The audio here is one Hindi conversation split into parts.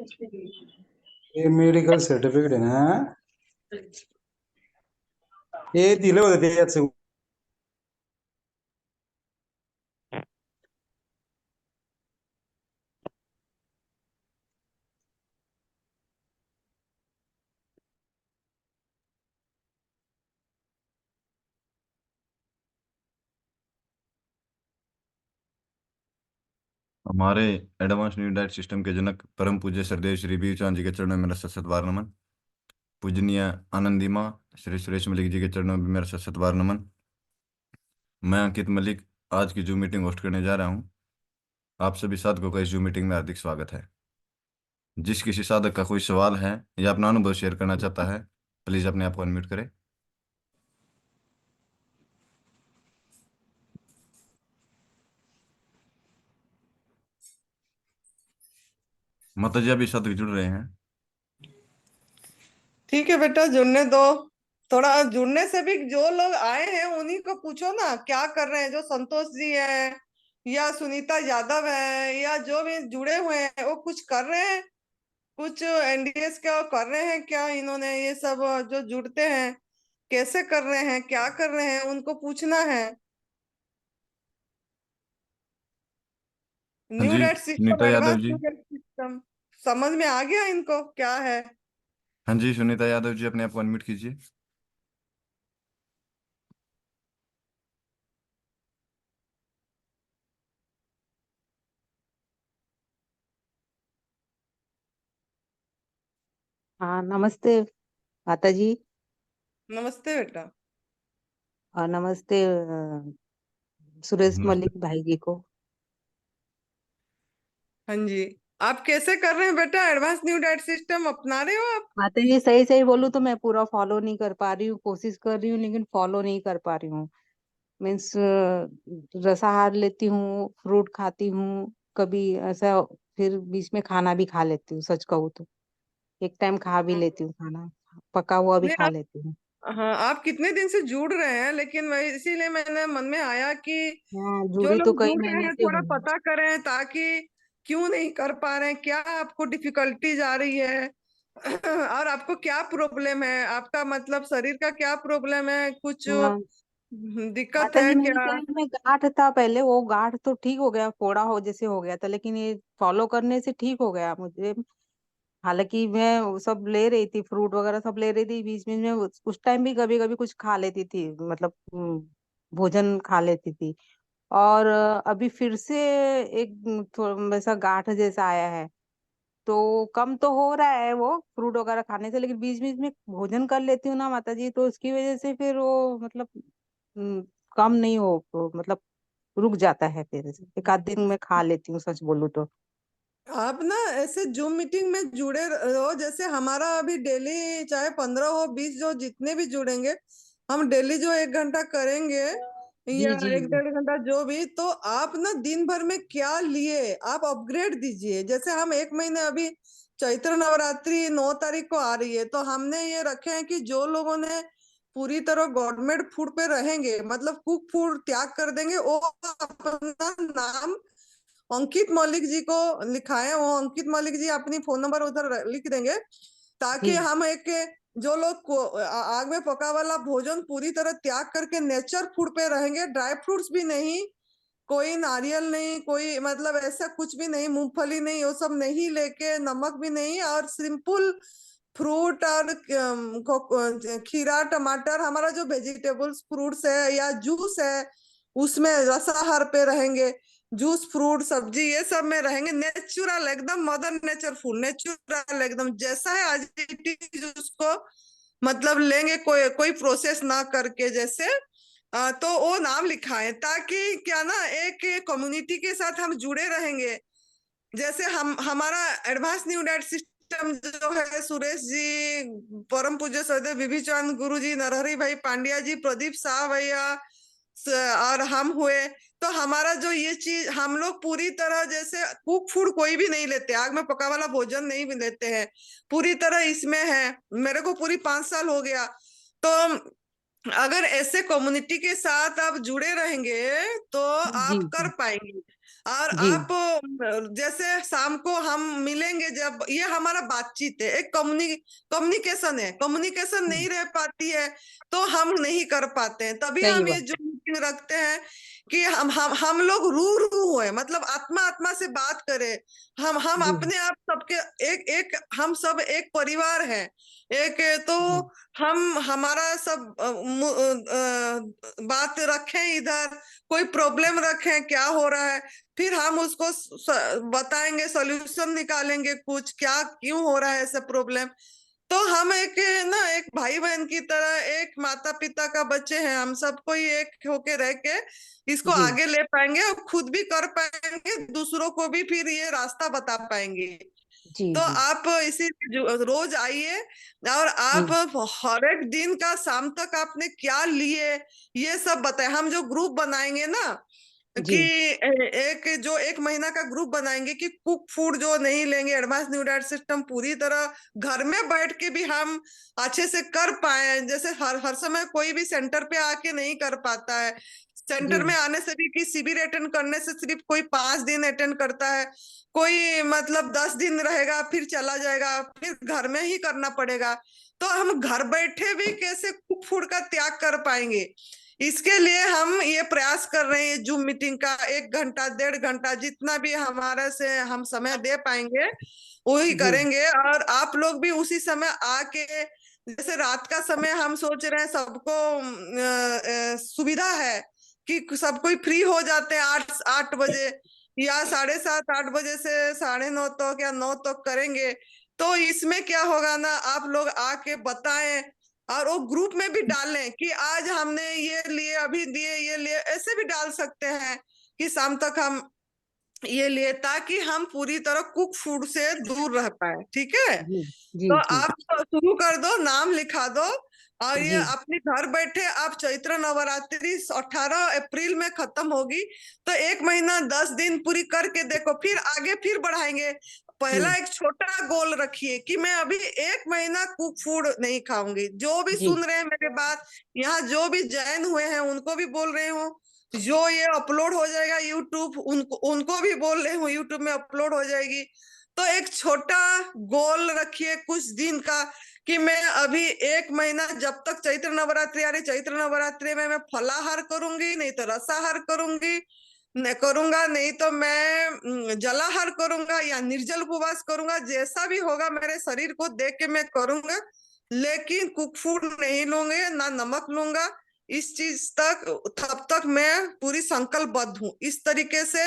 ये मेडिकल सर्टिफिकेट है ना, ये दिलं होतं ते याचं. हमारे एडवांस न्यू डाइट सिस्टम के जनक परम पूज्य सरदेव श्री बीर चंद जी के चरणों में मेरा सत बार नमन। पूजनीय आनंदी माँ श्री सुरेश मलिक जी के चरणों में मेरा सत बार नमन। मैं अंकित मलिक आज की जूम मीटिंग होस्ट करने जा रहा हूँ। आप सभी साधकों का इस जूम मीटिंग में हार्दिक स्वागत है। जिस किसी साधक का कोई सवाल है या अपना अनुभव शेयर करना चाहता है, प्लीज अपने आप को अनम्यूट करें। माता जी अभी साधक जुड़ रहे हैं। ठीक है बेटा, जुड़ने दो। थोड़ा जुड़ने से भी जो लोग आए हैं उन्हीं को पूछो ना क्या कर रहे हैं। जो संतोष जी है या सुनीता यादव है या जो भी जुड़े हुए हैं वो कुछ कर रहे हैं, कुछ एनडीएस का कर रहे हैं क्या? इन्होंने ये सब जो जुड़ते हैं कैसे कर रहे हैं, क्या कर रहे हैं, उनको पूछना है। हाँ न्यू जी date system, Sunita Yadav advance ji. New date system समझ में आ गया इनको क्या है? हाँ जी सुनीता यादव जी अपने आप को अनम्यूट कीजिए। हाँ, नमस्ते माता जी। नमस्ते बेटा। और नमस्ते सुरेश नमस्ते। मलिक भाई जी को। हाँ जी, आप कैसे कर रहे हैं बेटा? एडवांस न्यू डाइट सिस्टम अपना रहे हो आप? माता जी सही सही बोलूं तो मैं पूरा फॉलो नहीं कर पा रही हूँ, कोशिश कर रही हूँ लेकिन फॉलो नहीं कर पा रही हूँ। मीन्स रसाहार लेती हूँ, फ्रूट खाती हूँ, कभी ऐसा फिर बीच में खाना भी खा लेती हूँ। सच कहूँ तो एक टाइम खा भी लेती हूँ, खाना पका हुआ भी नहीं खा आप, लेती हूँ। हाँ आप कितने दिन से जुड़ रहे हैं? लेकिन मैं इसीलिए मैंने मन में आया कि हाँ, जो जुड़ी तो लोग कई जुड़ रहे महीने हैं से थोड़ा हूँ। पता करें, ताकि क्यों नहीं कर पा रहे हैं, क्या आपको डिफिकल्टीज आ रही है और आपको क्या प्रॉब्लम है, आपका मतलब शरीर का क्या प्रॉब्लम है, कुछ हाँ दिक्कत माता है जी, मेरे क्या? शरीर में गांठ था पहले, वो गांठ तो ठीक हो गया, फोड़ा हो जैसे हो गया था, लेकिन ये फॉलो करने से ठीक हो गया मुझे। हालांकि मैं वो सब ले रही थी, फ्रूट वगैरह सब ले रही थी, बीच बीच में उस टाइम भी कभी कभी कुछ खा लेती थी, मतलब भोजन खा लेती थी। और अभी फिर से एक वैसा गांठ जैसा आया है। तो कम तो हो रहा है वो फ्रूट वगैरह खाने से, लेकिन बीच बीच में भोजन कर लेती हूँ ना माता जी, तो उसकी वजह से फिर वो मतलब हम्म, कम नहीं हो, मतलब रुक जाता है। फिर एक आध दिन में खा लेती हूँ, सच बोलूं तो। आप ना ऐसे जूम मीटिंग में जुड़े रहो, जैसे हमारा अभी डेली चाहे 15 हो 20, जो जितने भी जुड़ेंगे, हम डेली जो 1 घंटा करेंगे जी या जी एक जी। 1.5 घंटा जो भी, तो आप ना दिन भर में क्या लिए आप अपग्रेड दीजिए। जैसे हम 1 महीने अभी चैत्र नवरात्रि 9 तारीख को आ रही है, तो हमने ये रखे हैं कि जो लोगों ने पूरी तरह गवर्नमेंट फूड पे रहेंगे, मतलब कुक फूड त्याग कर देंगे, वो अपना नाम अंकित मलिक जी को लिखाए। वो अंकित मलिक जी अपनी फोन नंबर उधर लिख देंगे, ताकि जी हम एक जो लोग आग में पका वाला भोजन पूरी तरह त्याग करके नेचर फूड पे रहेंगे, ड्राई फ्रूट्स भी नहीं, कोई नारियल नहीं, कोई मतलब ऐसा कुछ भी नहीं, मूंगफली नहीं, वो सब नहीं लेके, नमक भी नहीं, और सिंपल फ्रूट और खीरा टमाटर, हमारा जो वेजिटेबल्स फ्रूट्स है या जूस है उसमें रसाहार पे रहेंगे। जूस फ्रूट सब्जी ये सब में रहेंगे, नेचुरल एकदम मदर नेचर फूड, नेचुरल एकदम जैसा है आज इट इज उसको मतलब लेंगे, कोई कोई प्रोसेस ना करके। जैसे तो वो नाम लिखाएं, ताकि क्या ना एक कम्युनिटी के साथ हम जुड़े रहेंगे। जैसे हम हमारा एडवांस न्यू डाइट सिस्टम जो है, सुरेश जी, परम पूज्य सदैव विभि चंद गुरु जी, नरहरि भाई पांड्या जी, प्रदीप शाह भैया और हम हुए, तो हमारा जो ये चीज हम लोग पूरी तरह जैसे कुक फूड कोई भी नहीं लेते, आग में पका वाला भोजन नहीं भी लेते हैं, पूरी तरह इसमें है। मेरे को पूरी 5 साल हो गया। तो अगर ऐसे कम्युनिटी के साथ आप जुड़े रहेंगे तो जी आप कर जी। पाएंगे। और जी आप जैसे शाम को हम मिलेंगे, जब ये हमारा बातचीत है, एक कम्युनिकेशन है, कम्युनिकेशन नहीं रह पाती है तो हम नहीं कर पाते हैं। तभी सही हम ये बात। जो मीटिंग रखते हैं कि हम लोग रू हुए, मतलब आत्मा आत्मा से बात करें। हम जी अपने आप सबके एक एक हम सब एक परिवार है, एक तो जी हम हमारा सब बात रखें, इधर कोई प्रॉब्लम रखें क्या हो रहा है, फिर हम उसको बताएंगे, सॉल्यूशन निकालेंगे, कुछ क्या क्यों हो रहा है ऐसा प्रॉब्लम। तो हम एक ना एक भाई बहन की तरह, एक माता पिता का बच्चे हैं, हम सबको ही एक होके रह के इसको जी आगे ले पाएंगे और खुद भी कर पाएंगे, दूसरों को भी फिर ये रास्ता बता पाएंगे। जी तो जी आप इसी रोज आइए और आप जी हर एक दिन का शाम तक आपने क्या लिए ये सब बताए। हम जो ग्रुप बनाएंगे ना कि जी एक जो 1 महीना का ग्रुप बनाएंगे कि कुक फूड जो नहीं लेंगे, एडवांस न्यू डाइट सिस्टम पूरी तरह घर में बैठ के भी हम अच्छे से कर पाए। जैसे हर हर समय कोई भी सेंटर पे आके नहीं कर पाता है, जी सेंटर में आने से भी कि शिविर अटेंड करने से सिर्फ कोई 5 दिन अटेंड करता है, कोई मतलब 10 दिन रहेगा फिर चला जाएगा, फिर घर में ही करना पड़ेगा। तो हम घर बैठे भी कैसे कुक फूड का त्याग कर पाएंगे, इसके लिए हम ये प्रयास कर रहे हैं। जूम मीटिंग का 1 घंटा 1.5 घंटा जितना भी हमारे से हम समय दे पाएंगे वही जी करेंगे। और आप लोग भी उसी समय आके, जैसे रात का समय हम सोच रहे हैं सबको सुविधा है कि सब कोई फ्री हो जाते हैं 8 8 बजे या 7:30 8 बजे से 9:30 तक या 9 तक करेंगे। तो इसमें क्या होगा ना, आप लोग आके बताएं और वो ग्रुप में भी डालें कि आज हमने ये लिए, अभी लिए, ये लिए, ऐसे भी डाल सकते हैं कि शाम तक हम ये लिए, ताकि हम पूरी तरह कुक फूड से दूर रह पाए। ठीक है, जी जी तो जी आप शुरू कर दो, नाम लिखा दो और ये जी अपने घर बैठे आप चैत्र नवरात्रि 18 अप्रैल में खत्म होगी, तो 1 महीना 10 दिन पूरी करके देखो, फिर आगे फिर बढ़ाएंगे। जी पहला एक छोटा गोल रखिए कि मैं अभी 1 महीना कुक फूड नहीं खाऊंगी। जो भी जी सुन रहे हैं मेरे बात, यहाँ जो भी जॉइन हुए हैं उनको भी बोल रहे हूँ, जो ये अपलोड हो जाएगा यूट्यूब, उनको उनको भी बोल रहे हूँ यूट्यूब में अपलोड हो जाएगी। तो एक छोटा गोल रखिए कुछ दिन का कि मैं अभी 1 महीना, जब तक चैत्र नवरात्रि आ रही, चैत्र नवरात्रि में मैं फलाहार करूंगी, नहीं तो रसाहार करूंगी, नहीं करूंगा, नहीं तो मैं जलाहार करूंगा या निर्जल उपवास करूंगा, जैसा भी होगा मेरे शरीर को देख के मैं करूंगा, लेकिन कुक फूड नहीं लूंगे, ना नमक लूंगा। इस चीज तक तब तक मैं पूरी संकल्पबद्ध हूँ। इस तरीके से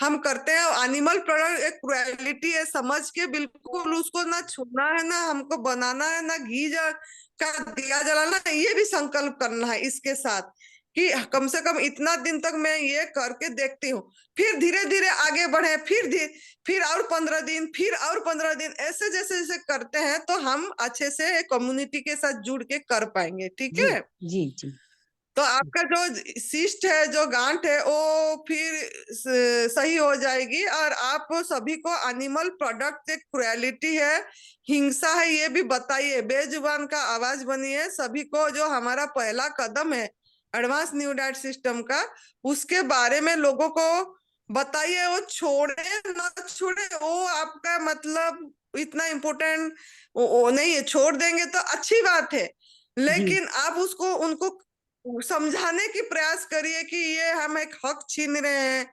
हम करते हैं। एनिमल प्रोडक्ट एक क्रुएलिटी है, समझ के बिल्कुल उसको ना छूना है, ना हमको बनाना है, ना घी का दिया जलाना है। ये भी संकल्प करना है इसके साथ कि कम से कम इतना दिन तक मैं ये करके देखती हूँ, फिर धीरे धीरे आगे बढ़े, फिर और 15 दिन, फिर और 15 दिन, ऐसे जैसे जैसे करते हैं तो हम अच्छे से कम्युनिटी के साथ जुड़ के कर पाएंगे। ठीक जी है, जी जी तो आपका जो सिस्ट है, जो गांठ है, वो फिर सही हो जाएगी। और आप सभी को एनिमल प्रोडक्ट एक क्रुएलिटी है, हिंसा है, ये भी बताइए, बेजुबान का आवाज बनिए। सभी को जो हमारा पहला कदम है एडवांस न्यू डाइट सिस्टम का, उसके बारे में लोगों को बताइए। वो छोड़े ना छोड़े वो आपका मतलब इतना इम्पोर्टेंट वो नहीं है, छोड़ देंगे तो अच्छी बात है, जी लेकिन आप उसको उनको समझाने की प्रयास करिए कि ये हम एक हक छीन रहे हैं,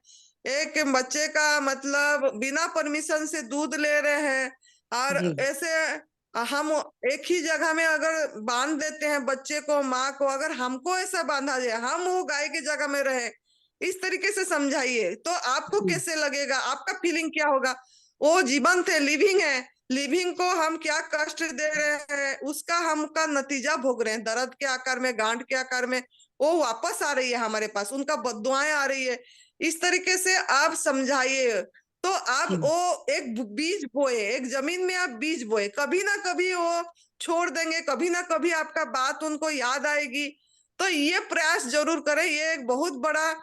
एक बच्चे का मतलब बिना परमिशन से दूध ले रहे हैं। और जी ऐसे हम एक ही जगह में अगर बांध देते हैं बच्चे को, माँ को, अगर हमको ऐसा बांधा जाए, हम वो गाय की जगह में रहे, इस तरीके से समझाइए तो आपको जी कैसे लगेगा, आपका फीलिंग क्या होगा। वो जीवंत है, लिविंग है, लिविंग को हम क्या कष्ट दे रहे हैं, उसका हमका नतीजा भोग रहे हैं, दर्द के आकार में, गांठ के आकार में वो वापस आ रही है हमारे पास, उनका बद्दुआएं आ रही है। इस तरीके से आप समझाइए तो आप जी वो एक बीज बोए, एक जमीन में आप बीज बोए, कभी ना कभी वो छोड़ देंगे, कभी ना कभी आपका बात उनको याद आएगी। तो ये प्रयास जरूर करें, ये एक बहुत बड़ा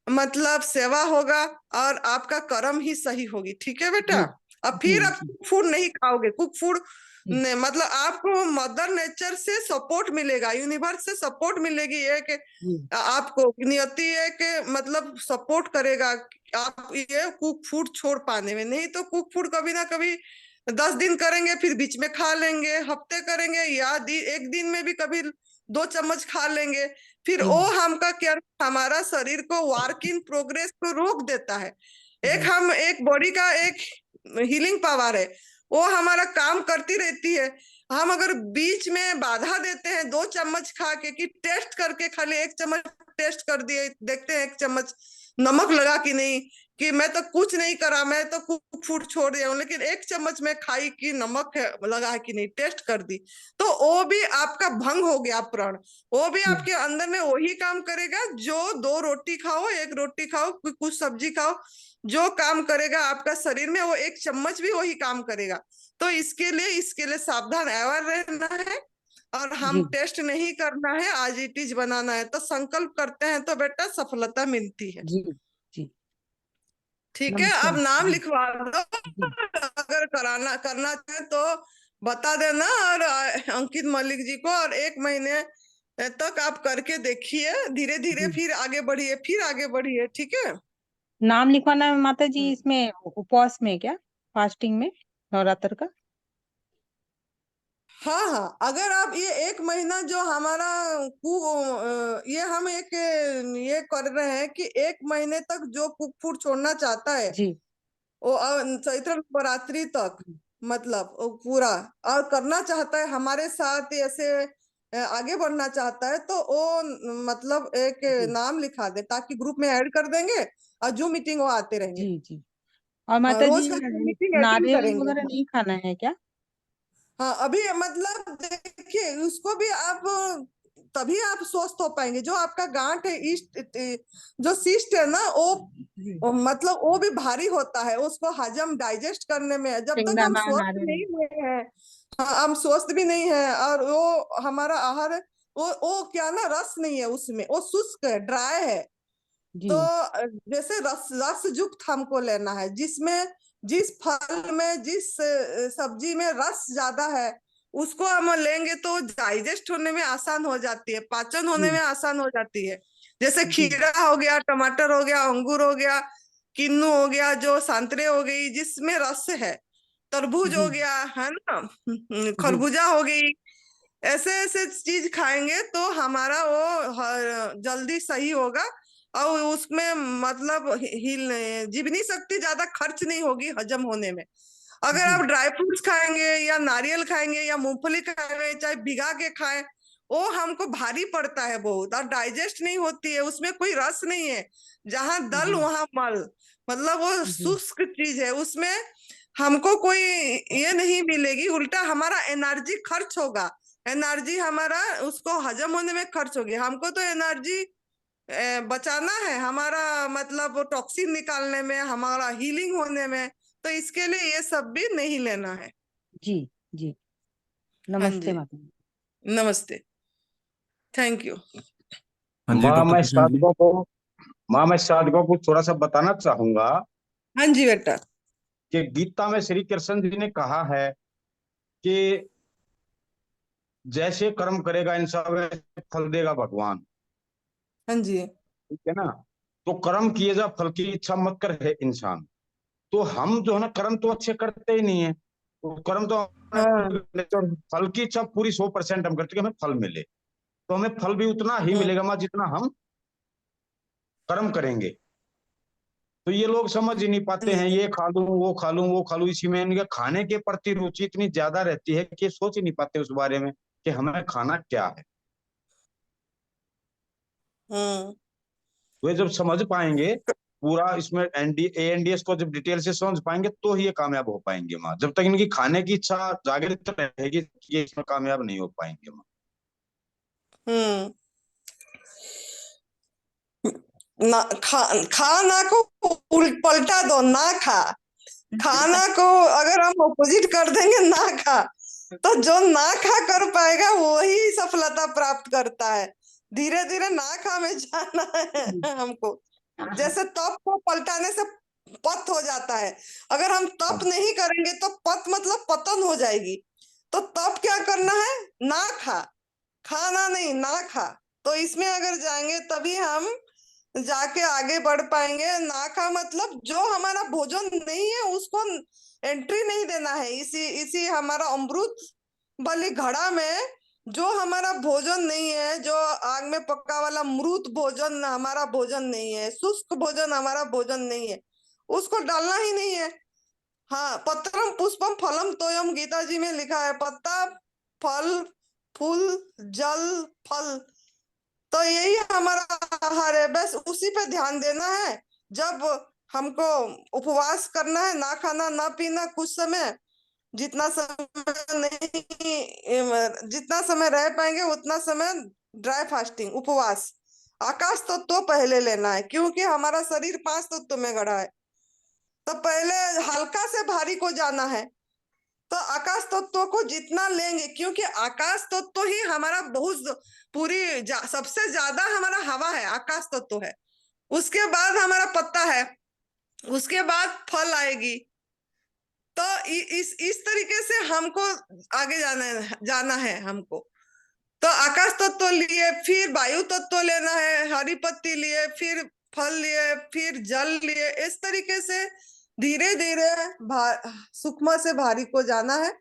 मतलब सेवा होगा और आपका कर्म ही सही होगी। ठीक है जी बेटा, अब फिर जी, आप कुक फूड नहीं खाओगे। कुक फूड जी, मतलब आपको मदर नेचर से सपोर्ट मिलेगा, यूनिवर्स से सपोर्ट मिलेगी, ये कि जी, आपको नियति है कि मतलब सपोर्ट करेगा आप ये कुक फूड छोड़ पाने में। नहीं तो कुक फूड कभी ना कभी 10 दिन करेंगे, फिर बीच में खा लेंगे, हफ्ते करेंगे या एक दिन में भी कभी 2 चम्मच खा लेंगे, फिर जी, वो हमका क्या, हमारा शरीर को वर्क इन प्रोग्रेस को रोक देता है। जी, एक बॉडी का एक हीलिंग पावर है, वो हमारा काम करती रहती है। हम अगर बीच में बाधा देते हैं 2 चम्मच खा के कि टेस्ट करके, खाली 1 चम्मच टेस्ट कर दिए, देखते हैं 1 चम्मच नमक लगा कि नहीं, कि मैं तो कुछ नहीं करा, मैं तो कुक फूड छोड़ दिया हूँ, लेकिन 1 चम्मच में खाई कि नमक लगा है कि नहीं, टेस्ट कर दी, तो वो भी आपका भंग हो गया प्रण। वो भी आपके अंदर में वही काम करेगा जो 2 रोटी खाओ, 1 रोटी खाओ, कुछ सब्जी खाओ, जो काम करेगा आपका शरीर में, वो 1 चम्मच भी वही काम करेगा। तो इसके लिए सावधान अवेयर रहना है, और हम जी, टेस्ट नहीं करना है, आज इट इज बनाना है। तो संकल्प करते हैं तो बेटा सफलता मिलती है। जी, जी, ठीक है, नमस्ते अब नाम जी, लिखवा दो, जी, अगर करना चाहे तो बता देना, और अंकित मलिक जी को, और 1 महीने तक आप करके देखिए, धीरे धीरे जी। फिर आगे बढ़िए। ठीक है। नाम लिखवाना है माता जी हम्म। इसमें उपवास में क्या, फास्टिंग में, नवरात्र का? हाँ हाँ, अगर आप ये 1 महीना जो हमारा ये हम ये कर रहे हैं कि 1 महीने तक जो कुक फूड छोड़ना चाहता है, जी, वो चैत्र नवरात्रि तक, मतलब वो पूरा और करना चाहता है हमारे साथ ऐसे आगे बढ़ना चाहता है, तो वो मतलब एक जी, नाम लिखा दे, ताकि ग्रुप में ऐड कर देंगे, और जो मीटिंग वो आते रहेंगे। जी, जी। और माता जी रोज का मीटिंग अटेंड नारियल करेंगे। वगैरह नहीं खाना है क्या? हाँ, अभी मतलब देखिए, उसको भी आप तभी आप स्वस्थ हो पाएंगे, जो आपका गांठ है, ईस्ट जो सिस्ट है ना, जी, वो मतलब वो भी भारी होता है, उसको हजम डाइजेस्ट करने में, जब तक हम शेंगदाना स्वस्थ नारियल। नहीं हुए हैं, हाँ, हम स्वस्थ भी नहीं है, और वो हमारा आहार है, वो क्या ना, रस नहीं है उसमें, वो शुष्क है, ड्राई है। जी, तो जैसे रस रस युक्त हमको लेना है, जिसमें जिस फल में, जिस सब्जी में रस ज्यादा है, उसको हम लेंगे तो डाइजेस्ट होने में आसान हो जाती है, पाचन होने जी, में आसान हो जाती है। जैसे जी, खीरा हो गया, टमाटर हो गया, अंगूर हो गया, किन्नू हो गया, जो संतरे हो गई जिसमें रस है, तरबूज जी, हो गया, है ना, जी, खरबूजा हो गई, ऐसे ऐसे चीज खाएंगे तो हमारा वो जल्दी सही होगा, और उसमें मतलब हिल जीवनी शक्ति ज्यादा खर्च नहीं होगी हजम होने में। अगर जी, आप ड्राई फ्रूट्स खाएंगे या नारियल खाएंगे या मूंगफली खाएंगे, चाहे भिगा के खाएं, वो हमको भारी पड़ता है बहुत, और डाइजेस्ट नहीं होती है, उसमें कोई रस नहीं है, जहां दल जी, वहां मल, मतलब वो जी, शुष्क चीज है, उसमें हमको कोई ये नहीं मिलेगी, उल्टा हमारा एनर्जी खर्च होगा, एनर्जी हमारा उसको हजम होने में खर्च होगी। हमको तो एनर्जी बचाना है, हमारा मतलब वो टॉक्सिन निकालने में, हमारा हीलिंग होने में, तो इसके लिए ये सब भी नहीं लेना है। जी, जी। हाँ नमस्ते जी, माता जी। नमस्ते, थैंक यू। हाँ जी माँ डॉक्टर मैं प्रशांत जी। साधकों को माँ मैं साधकों को थोड़ा सा बताना चाहूंगा हाँ जी बेटा। कि गीता में श्री कृष्ण जी ने कहा है कि जैसे कर्म करेगा इंसान वैसे फल देगा भगवान। हाँ जी। ठीक है ना। तो कर्म किए जा, फल की इच्छा मत कर है इंसान। तो हम जो है ना, कर्म तो अच्छे करते ही नहीं है, तो कर्म तो हाँ। फल की इच्छा पूरी 100% हम करते कि हमें फल मिले। तो हमें फल भी उतना ही हम्म। मिलेगा माँ जितना हम कर्म करेंगे। तो ये लोग समझ ही नहीं हाँ पाते हैं, जी। ये खा लूं वो खा लूं वो खा लूं, इसी में इनके खाने के प्रति रुचि इतनी ज्यादा रहती है कि सोच ही नहीं पाते उस बारे में कि हमें खाना क्या है। हम्म। वे जब समझ पाएंगे पूरा इसमें एएनडीएस को जब डिटेल से समझ पाएंगे तो ही ये कामयाब हो पाएंगे माँ। जब तक इनकी खाने की इच्छा जागृत रहेगी ये इसमें कामयाब नहीं हो पाएंगे माँ। हम्म। ना खाना को पलटा दो, ना खा, खाना को अगर हम ऑपोजिट कर देंगे, ना खा, तो जो ना खा कर पाएगा वही सफलता प्राप्त करता है। धीरे धीरे ना खा में जाना है हमको। जैसे तप को पलटाने से पत हो जाता है। अगर हम तप नहीं करेंगे तो पत मतलब पतन हो जाएगी। तो तप क्या करना है? ना खा, खाना नहीं, ना खा। तो इसमें अगर जाएंगे तभी हम जाके आगे बढ़ पाएंगे। ना खा मतलब जो हमारा भोजन नहीं है उसको एंट्री नहीं देना है। इसी इसी हमारा अमृत बलि घड़ा में जो हमारा भोजन नहीं है, जो आग में पका वाला मृत भोजन हमारा भोजन नहीं है, शुष्क भोजन हमारा भोजन नहीं है, उसको डालना ही नहीं है। हाँ, पत्रम पुष्पम फलम तोयम, गीता जी में लिखा है, पत्ता, फल, फूल, जल, फल, तो यही हमारा आहार है। बस उसी पे ध्यान देना है। जब हमको उपवास करना है, ना खाना ना पीना कुछ समय, जितना समय नहीं, जितना समय रह पाएंगे उतना समय ड्राई फास्टिंग, उपवास। आकाश तत्व तो पहले लेना है क्योंकि हमारा शरीर 5 तत्व में गढ़ा है। तो पहले हल्का से भारी को जाना है। तो आकाश तत्व को जितना लेंगे, क्योंकि आकाश तत्व ही हमारा बहुत सबसे ज्यादा हमारा हवा है, आकाश तत्व है। उसके बाद हमारा पत्ता है, उसके बाद फल आएगी। तो इस तरीके से हमको आगे जाना है हमको। तो आकाश तत्व लिए, फिर वायु तत्व लेना है, हरी पत्ती लिए, फिर फल लिए, फिर जल लिए। इस तरीके से धीरे धीरे सूक्ष्म से भारी को जाना है।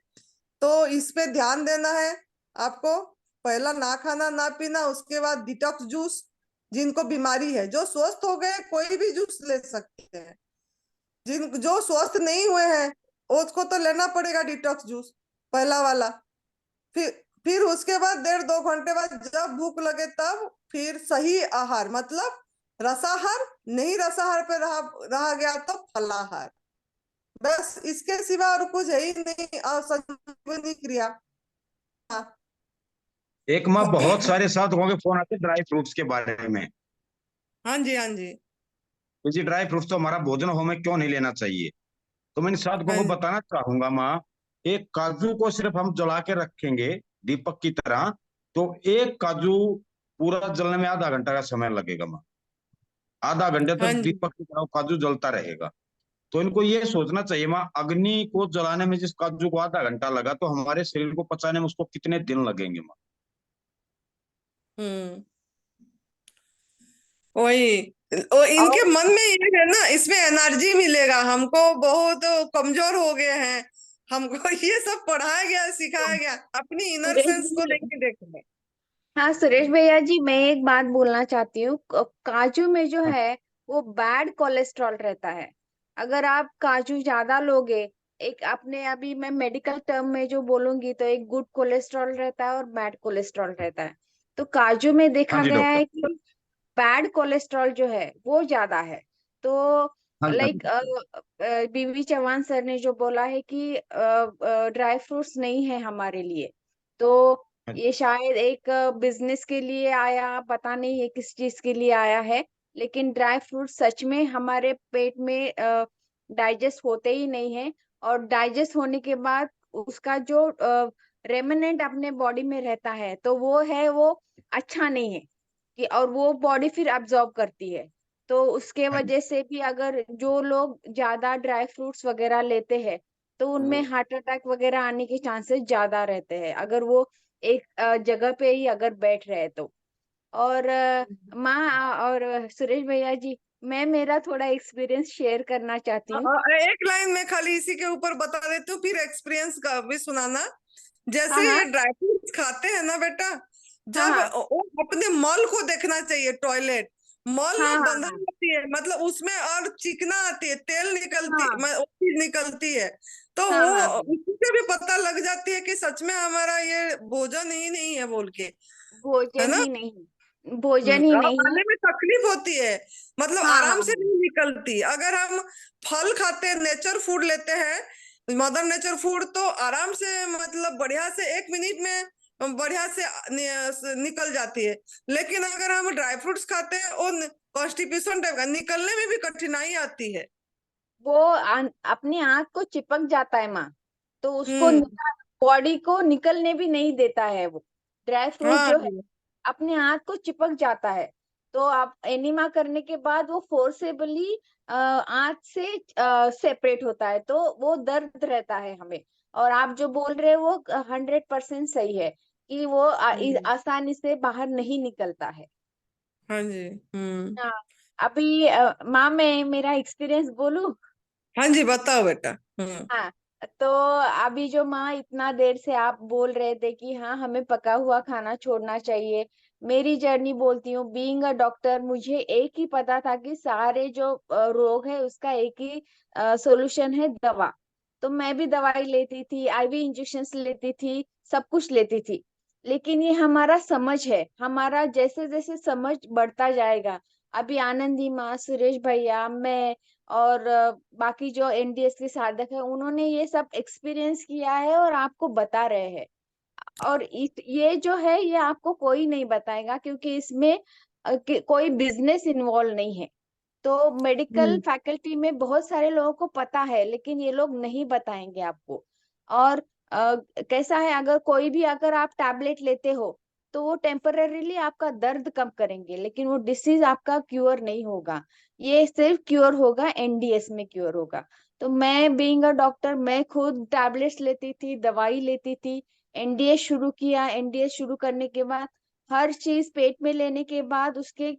तो इस पे ध्यान देना है आपको। पहला ना खाना ना पीना, उसके बाद डिटॉक्स जूस। जिनको बीमारी है, जो स्वस्थ हो गए कोई भी जूस ले सकते हैं। जो स्वस्थ नहीं हुए हैं उसको तो लेना पड़ेगा डिटॉक्स जूस, पहला वाला। फिर फिर उसके बाद 1.5-2 घंटे बाद जब भूख लगे तब फिर सही आहार, मतलब रसाहार। नहीं रसाहार पे रहा गया तो फलाहार। बस इसके सिवा और कुछ है ही नहीं। और संजीवनी क्रिया। हाँ एक माँ बहुत सारे साथ होंगे फोन आते ड्राई फ्रूट्स के बारे में। हाँ जी, हाँ जी, तो जी ड्राई फ्रूट्स तो हमारा भोजन हमें क्यों नहीं लेना चाहिए? तो मैंने साधकों हाँ को जी, बताना चाहूंगा माँ, एक काजू को सिर्फ हम जला के रखेंगे दीपक की तरह, तो एक काजू पूरा जलने में आधा घंटा का समय लगेगा माँ। आधा घंटे हाँ तक जी। दीपक की तरह वो काजू जलता रहेगा। तो इनको ये सोचना चाहिए माँ, अग्नि को जलाने में जिस काजू को आधा घंटा लगा, तो हमारे शरीर को पचाने में उसको कितने दिन लगेंगे माँ? हम्म, वही। इनके और मन में ये है ना, इसमें एनर्जी मिलेगा हमको, बहुत कमजोर हो गए हैं। हमको ये सब पढ़ाया गया, सिखाया गया, अपनी इनर सुरेश सेंस को जी, नहीं देखना। हाँ सुरेश भैया जी, मैं एक बात बोलना चाहती हूँ। काजू में जो हाँ, है वो बैड कोलेस्ट्रॉल रहता है। अगर आप काजू ज्यादा लोगे, एक अपने अभी मैं मेडिकल टर्म में जो बोलूंगी तो एक गुड कोलेस्ट्रॉल रहता है और बैड कोलेस्ट्रॉल रहता है। तो काजू में हाँ देखा जी गया डॉक्टर। है कि बैड कोलेस्ट्रॉल जो है वो ज्यादा है। तो हाँ जी, हाँ जी लाइक डॉक्टर। बीवी चौहान सर ने जो बोला है कि ड्राई फ्रूट्स नहीं है हमारे लिए, तो हाँ ये शायद एक बिजनेस के लिए आया, पता नहीं है किस चीज के लिए आया है। लेकिन ड्राई फ्रूट सच में हमारे पेट में डाइजेस्ट होते ही नहीं है। और डाइजेस्ट होने के बाद उसका जो रेमिनेंट अपने बॉडी में रहता है तो वो अच्छा नहीं है कि, और वो बॉडी फिर अब्जॉर्ब करती है। तो उसके हाँ जी। वजह से भी अगर जो लोग ज्यादा ड्राई फ्रूट्स वगैरह लेते हैं तो उनमें हार्ट अटैक वगैरह आने के चांसेस ज्यादा रहते हैं, अगर वो एक जगह पे ही अगर बैठ रहे तो। और माँ और सुरेश भैया जी, मैं मेरा थोड़ा एक्सपीरियंस शेयर करना चाहती हूँ। एक लाइन में खाली इसी के ऊपर बता देती हूँ, फिर एक्सपीरियंस का भी सुनाना। हाँ जैसे हाँ ये ड्राई फ्रूट्स खाते हैं ना बेटा, हाँ जब हाँ वो अपने मल को देखना चाहिए। टॉयलेट मल हाँ ना हाँ बंधा होती है, मतलब उसमें और चिकना आती है, तेल निकलती, हाँ वो चीज निकलती है। तो हाँ हाँ वो हाँ, उसी से भी पता लग जाती है कि सच में हमारा ये भोजन ही नहीं है बोल के, है भोजन ना। ही नहीं, भोजन ही और नहीं। खाने में तकलीफ होती है, मतलब हाँ हाँ आराम से हाँ नहीं निकलती। अगर हम फल खाते हैं, नेचर फूड लेते हैं, मदर नेचर फूड, तो आराम से, मतलब बढ़िया से 1 मिनट में बढ़िया से निकल जाती है। लेकिन अगर हम ड्राई फ्रूट्स खाते हैं, वो कॉन्स्टिपेशन टाइप का, निकलने में भी कठिनाई आती है। वो अपनी आंख को चिपक जाता है माँ, तो उसको हम्म। बॉडी को निकलने भी नहीं देता है वो ड्राई फ्रूट हाँ जो है, अपने आंख को चिपक जाता है। तो आप एनिमा करने के बाद वो फोर्सेबली आंत से सेपरेट होता है, तो वो दर्द रहता है हमें। और आप जो बोल रहे हो वो 100% सही है कि वो आसानी से बाहर नहीं निकलता है। हाँ जी। हाँ, अभी माँ मैं मेरा एक्सपीरियंस बोलूं। हाँ जी, बताओ बेटा। हाँ, तो अभी जो माँ इतना देर से आप बोल रहे थे कि हाँ हमें पका हुआ खाना छोड़ना चाहिए, मेरी जर्नी बोलती हूँ, बीइंग अ डॉक्टर मुझे एक ही पता था कि सारे जो रोग है उसका एक ही सॉल्यूशन है, दवा। तो मैं भी दवाई लेती थी, आईवी इंजेक्शंस लेती थी, सब कुछ लेती थी। लेकिन ये हमारा समझ है, हमारा जैसे जैसे समझ बढ़ता जाएगा। अभी आनंदी माँ, सुरेश भैया, मैं और बाकी जो एनडीएस के साधक है उन्होंने ये सब एक्सपीरियंस किया है और आपको बता रहे हैं। और ये जो है ये आपको कोई नहीं बताएगा, क्योंकि इसमें कोई बिजनेस इन्वॉल्व नहीं है। तो मेडिकल फैकल्टी में बहुत सारे लोगों को पता है, लेकिन ये लोग नहीं बताएंगे आपको। और कैसा है, अगर कोई भी अगर आप टैबलेट लेते हो तो वो टेम्पररीली आपका दर्द कम करेंगे, लेकिन वो डिसीज आपका क्योर नहीं होगा। ये सिर्फ क्योर होगा एनडीएस में, क्योर होगा। तो मैं बीइंग अ डॉक्टर, मैं खुद टैबलेट्स लेती थी, दवाई लेती थी। एनडीएस शुरू किया, एनडीएस शुरू करने के बाद हर चीज पेट में लेने के बाद उसके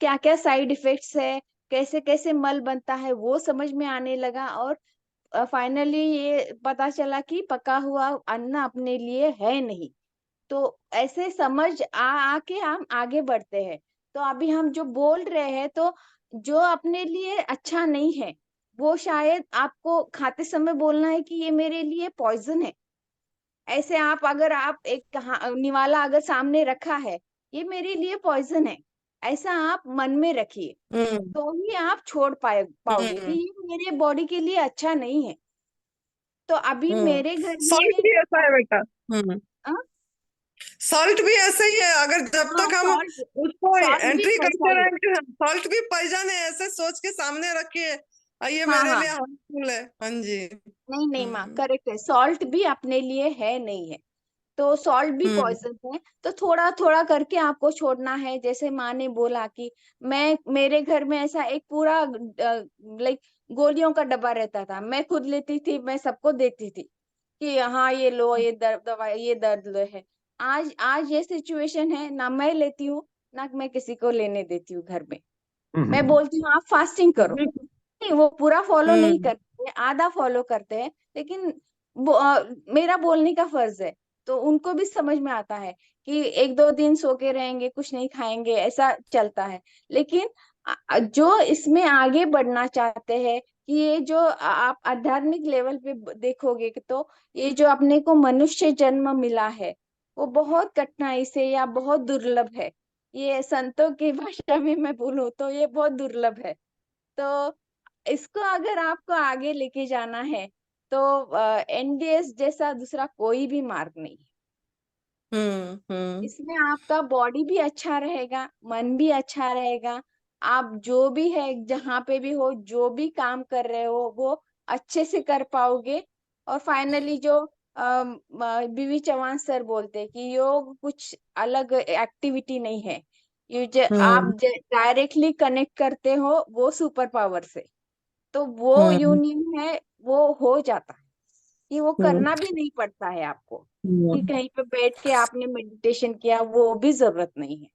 क्या क्या साइड इफेक्ट्स है, कैसे कैसे मल बनता है, वो समझ में आने लगा। और फाइनली ये पता चला कि पका हुआ अन्न अपने लिए है नहीं। तो ऐसे समझ आके हम आगे बढ़ते हैं। तो अभी हम जो बोल रहे हैं, तो जो अपने लिए अच्छा नहीं है वो शायद आपको खाते समय बोलना है कि ये मेरे लिए पॉइजन है। ऐसे आप अगर आप एक निवाला अगर सामने रखा है, ये मेरे लिए पॉइजन है, ऐसा आप मन में रखिए, हम्म। तो ही आप छोड़ पाओगे कि ये मेरे बॉडी के लिए अच्छा नहीं है। तो अभी मेरे घर सॉल्ट में भी ऐसा है बेटा। सॉल्ट भी ऐसे ही है, अगर जब हाँ, तक हम सॉल्ट उसको सॉल्ट भी एंट्री वैसा करते ही है। रहेंगे, सॉल्ट भी पॉइजन है ऐसे सोच के सामने रखिए, ये हाँ मेरे हाँ, लिए हार्मफुल है। हाँ जी। नहीं नहीं माँ, हम्म। करेक्ट है, सॉल्ट भी अपने लिए है नहीं है। तो सॉल्ट भी हम्म। पॉइजन है। तो थोड़ा थोड़ा करके आपको छोड़ना है। जैसे माँ ने बोला कि मेरे घर में ऐसा एक पूरा लाइक गोलियों का डब्बा रहता था, मैं खुद लेती थी, मैं सबको देती थी कि हाँ ये लो, ये दर्द दवाई, ये दर्द लो है। आज आज ये सिचुएशन है, ना मैं लेती हूँ ना मैं किसी को लेने देती हूँ घर में। मैं बोलती हूँ आप फास्टिंग करो, नहीं वो पूरा फॉलो नहीं हम्म। करते, आधा फॉलो करते हैं, लेकिन मेरा बोलने का फर्ज है। तो उनको भी समझ में आता है कि एक दो दिन सो के रहेंगे, कुछ नहीं खाएंगे, ऐसा चलता है। लेकिन जो इसमें आगे बढ़ना चाहते हैं कि ये जो आप आध्यात्मिक लेवल पे देखोगे कि तो ये जो अपने को मनुष्य जन्म मिला है वो बहुत कठिनाई से या बहुत दुर्लभ है। ये संतों की भाषा में मैं बोलूँ तो ये बहुत दुर्लभ है। तो इसको अगर आपको आगे लेके जाना है तो एनडीएस जैसा दूसरा कोई भी मार्ग नहीं है। हम्म। इसमें आपका बॉडी भी अच्छा रहेगा, मन भी अच्छा रहेगा। आप जो भी है, जहाँ पे भी हो, जो भी काम कर रहे हो वो अच्छे से कर पाओगे। और फाइनली जो बीवी चौहान सर बोलते हैं कि योग कुछ अलग एक्टिविटी नहीं है, आप हम्म। डायरेक्टली कनेक्ट करते हो वो सुपर पावर से। तो वो हम्म। यूनियन है, वो हो जाता है कि वो हम्म। करना भी नहीं पड़ता है आपको कि हम्म। कहीं पे बैठ के आपने मेडिटेशन किया, वो भी जरूरत नहीं है।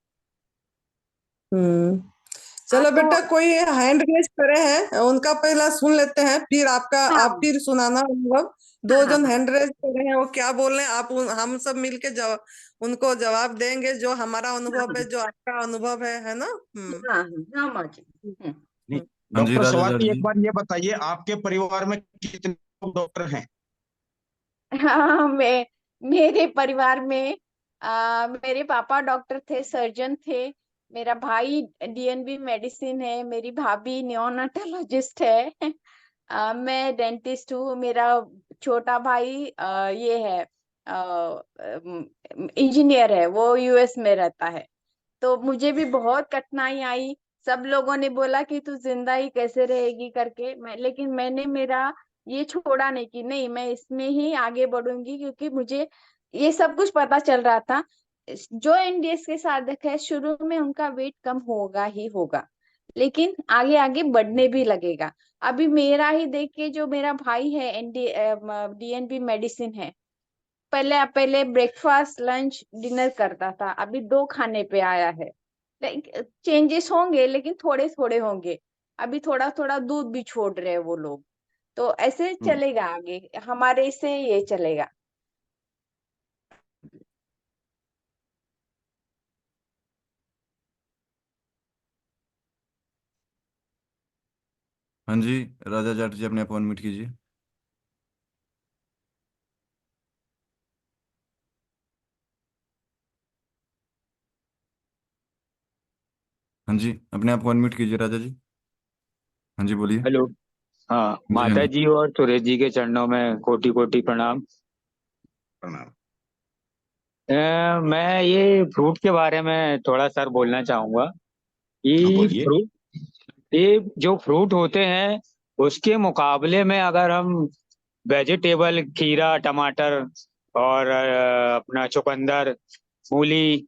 हम्म। चलो आपको बेटा, कोई हैंड रेज करे हैं, उनका पहला सुन लेते हैं, फिर आपका आप हाँ फिर सुनाना अनुभव। हाँ दो हाँ जन हाँ हैंड रेज करे हैं, वो क्या बोल रहे हैं, आप हम सब मिलके उनको जवाब देंगे, जो हमारा अनुभव है, जो आपका अनुभव है ना। हाँ हाँ हाँ माँ जी। नहीं, हम्म। हाँ जी डॉक्टर राजा सर स्वाति एक जी। बार ये बताइए, आपके परिवार में कितने लोग डॉक्टर हैं? हाँ, मेरे परिवार में मेरे पापा डॉक्टर थे, सर्जन थे। मेरा भाई डीएनबी मेडिसिन है, मेरी भाभी नियोनाटोलॉजिस्ट है। मैं डेंटिस्ट हूँ। मेरा छोटा भाई ये है इंजीनियर है, वो यूएस में रहता है। तो मुझे भी बहुत कठिनाई आई। सब लोगों ने बोला कि तू जिंदा ही कैसे रहेगी करके, लेकिन मैंने मेरा ये छोड़ा नहीं कि नहीं मैं इसमें ही आगे बढ़ूंगी, क्योंकि मुझे ये सब कुछ पता चल रहा था। जो एनडीएस के साधक है शुरू में उनका वेट कम होगा ही होगा, लेकिन आगे आगे बढ़ने भी लगेगा। अभी मेरा ही देख के, जो मेरा भाई है डीएनबी मेडिसिन है, पहले पहले ब्रेकफास्ट लंच डिनर करता था, अभी 2 खाने पे आया है। चेंजेस होंगे लेकिन थोड़े थोड़े होंगे। अभी थोड़ा थोड़ा दूध भी छोड़ रहे हैं वो लोग। तो ऐसे चलेगा आगे, हमारे से ये चलेगा। हाँ जी, राजा जाट जी अपने आप अनम्यूट कीजिए। हाँ जी, अपने आप को अनम्यूट कीजिए राजा जी। हाँ जी, बोलिए। हेलो। हाँ, जी हाँ माता जी। जी और सुरेश जी के चरणों में कोटि कोटि प्रणाम। प्रणाम। मैं ये फ्रूट के बारे में थोड़ा सर बोलना चाहूंगा हाँ, कि बोलिए। फ्रूट, ये जो फ्रूट होते हैं उसके मुकाबले में अगर हम वेजिटेबल, खीरा, टमाटर और अपना चुकंदर, मूली,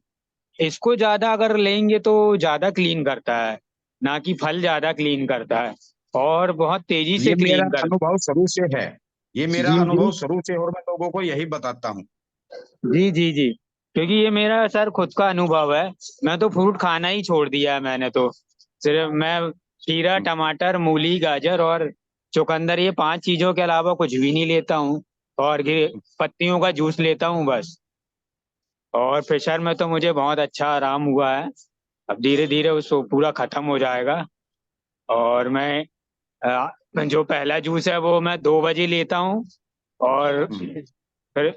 इसको ज्यादा अगर लेंगे तो ज्यादा क्लीन करता है, ना कि फल ज्यादा क्लीन करता है और बहुत तेजी से ये मेरा क्लीन कर। अनुभव शुरू से है। ये मेरा जी जी। अनुभव शुरू से, और मैं लोगों को यही बताता हूँ। जी जी जी। क्योंकि ये मेरा सर खुद का अनुभव है। मैं तो फ्रूट खाना ही छोड़ दिया है मैंने तो। सिर्फ मैं खीरा, टमाटर, मूली, गाजर और चुकंदर, ये 5 चीजों के अलावा कुछ भी नहीं लेता हूँ। और ये पत्तियों का जूस लेता हूँ बस। और प्रेशर में तो मुझे बहुत अच्छा आराम हुआ है। अब धीरे धीरे उसको पूरा खत्म हो जाएगा। और मैं जो पहला जूस है वो मैं 2 बजे लेता हूँ। और फिर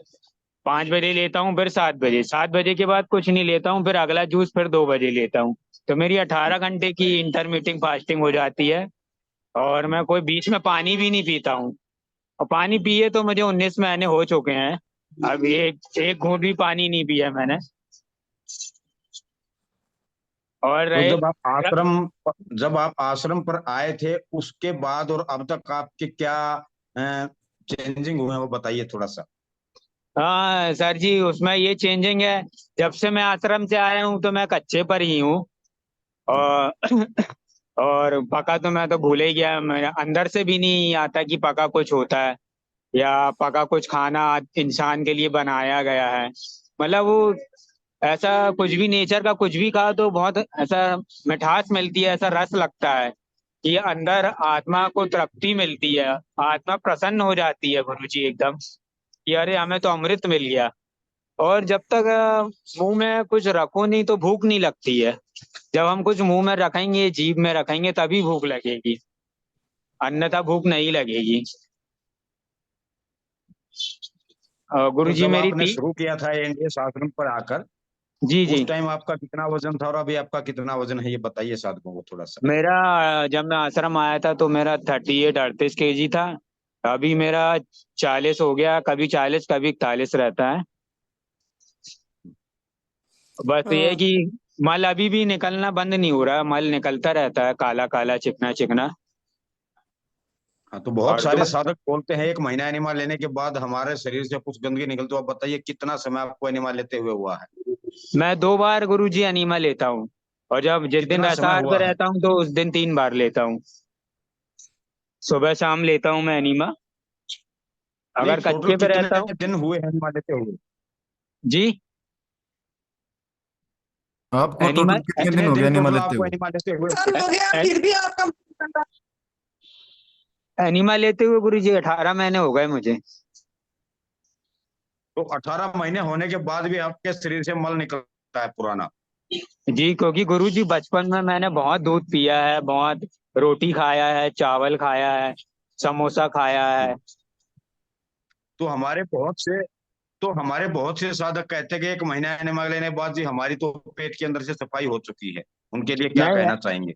5 बजे लेता हूँ, फिर 7 बजे, 7 बजे के बाद कुछ नहीं लेता हूँ, फिर अगला जूस फिर 2 बजे लेता हूँ। तो मेरी 18 घंटे की इंटरमीटिंग फास्टिंग हो जाती है। और मैं कोई बीच में पानी भी नहीं पीता हूँ। और पानी पिए तो मुझे 19 महीने हो चुके हैं। अब एक घूंट भी पानी नहीं पिया मैंने। और तो रहे, जब आप आश्रम पर आए थे, उसके बाद और अब तक आपके क्या चेंजिंग हुए हैं, वो बताइए थोड़ा सा। हाँ सर जी, उसमें ये चेंजिंग है। जब से मैं आश्रम से आया हूँ तो मैं कच्चे पर ही हूँ। और और पका तो मैं तो भूल ही गया, मेरे अंदर से भी नहीं आता कि पका कुछ होता है या पका कुछ खाना इंसान के लिए बनाया गया है। मतलब वो ऐसा कुछ भी, नेचर का कुछ भी खा तो बहुत ऐसा मिठास मिलती है, ऐसा रस लगता है कि अंदर आत्मा को तृप्ति मिलती है, आत्मा प्रसन्न हो जाती है गुरु जी एकदम, कि अरे हमें तो अमृत मिल गया। और जब तक मुंह में कुछ रखो नहीं तो भूख नहीं लगती है। जब हम कुछ मुंह में रखेंगे, जीभ में रखेंगे, तभी भूख लगेगी, अन्यथा भूख नहीं लगेगी। तो गुरु जी जब मेरी आपने थी। शुरू किया था एनडीएस आश्रम पर आकर, जी जी। उस टाइम आपका कितना वजन था और अभी आपका कितना वजन है, ये बताइए साधकों को थोड़ा सा। मेरा जब मैं आश्रम आया था तो मेरा 38-38 kg था। अभी मेरा 40 हो गया, कभी 40 कभी 41 रहता है। बस ये है हाँ। कि मल अभी भी निकलना बंद नहीं हो रहा, मल निकलता रहता है, काला काला चिकना चिकना। हाँ, तो बहुत और सारे साधक बोलते हैं 1 महीना एनिमा लेने के बाद हमारे शरीर से कुछ गंदगी निकलती है। तो आप बताइए कितना समय आपको एनिमा लेते हुए हुआ है, मैं 2 बार गुरु जी अनीमा लेता हूँ। और जब जिस दिन कितना समय रसार पे हुआ है? रहता हूँ तो उस दिन 3 बार लेता हूँ। सुबह शाम लेता हूँ मैं अनीमा, नहीं, अगर टोटल कच्चे पे कितने रहता हूँ। दिन हुए हैं एनिमा लेते हुए? जी। आपको एनीमा, टोटल कितने दिन कितने हो गए दिन एनिमा टोटल लेते आपको हुए? एनिमा लेते हुए? साल हो गया फिर भी आपका मन कर रहा है। एनीमा लेते हुए गुरु जी 18 महीने हो गए मुझे। तो 18 महीने होने के बाद भी आपके शरीर से मल निकलता है पुराना? जी, क्योंकि गुरु जी बचपन में मैंने बहुत दूध पिया है, बहुत रोटी खाया है, चावल खाया है, समोसा खाया है। तो हमारे बहुत से साधक कहते हैं कि 1 महीना एनिमा लेने के बाद जी हमारी तो पेट के अंदर से सफाई हो चुकी है। उनके लिए क्या नहीं, कहना चाहेंगे?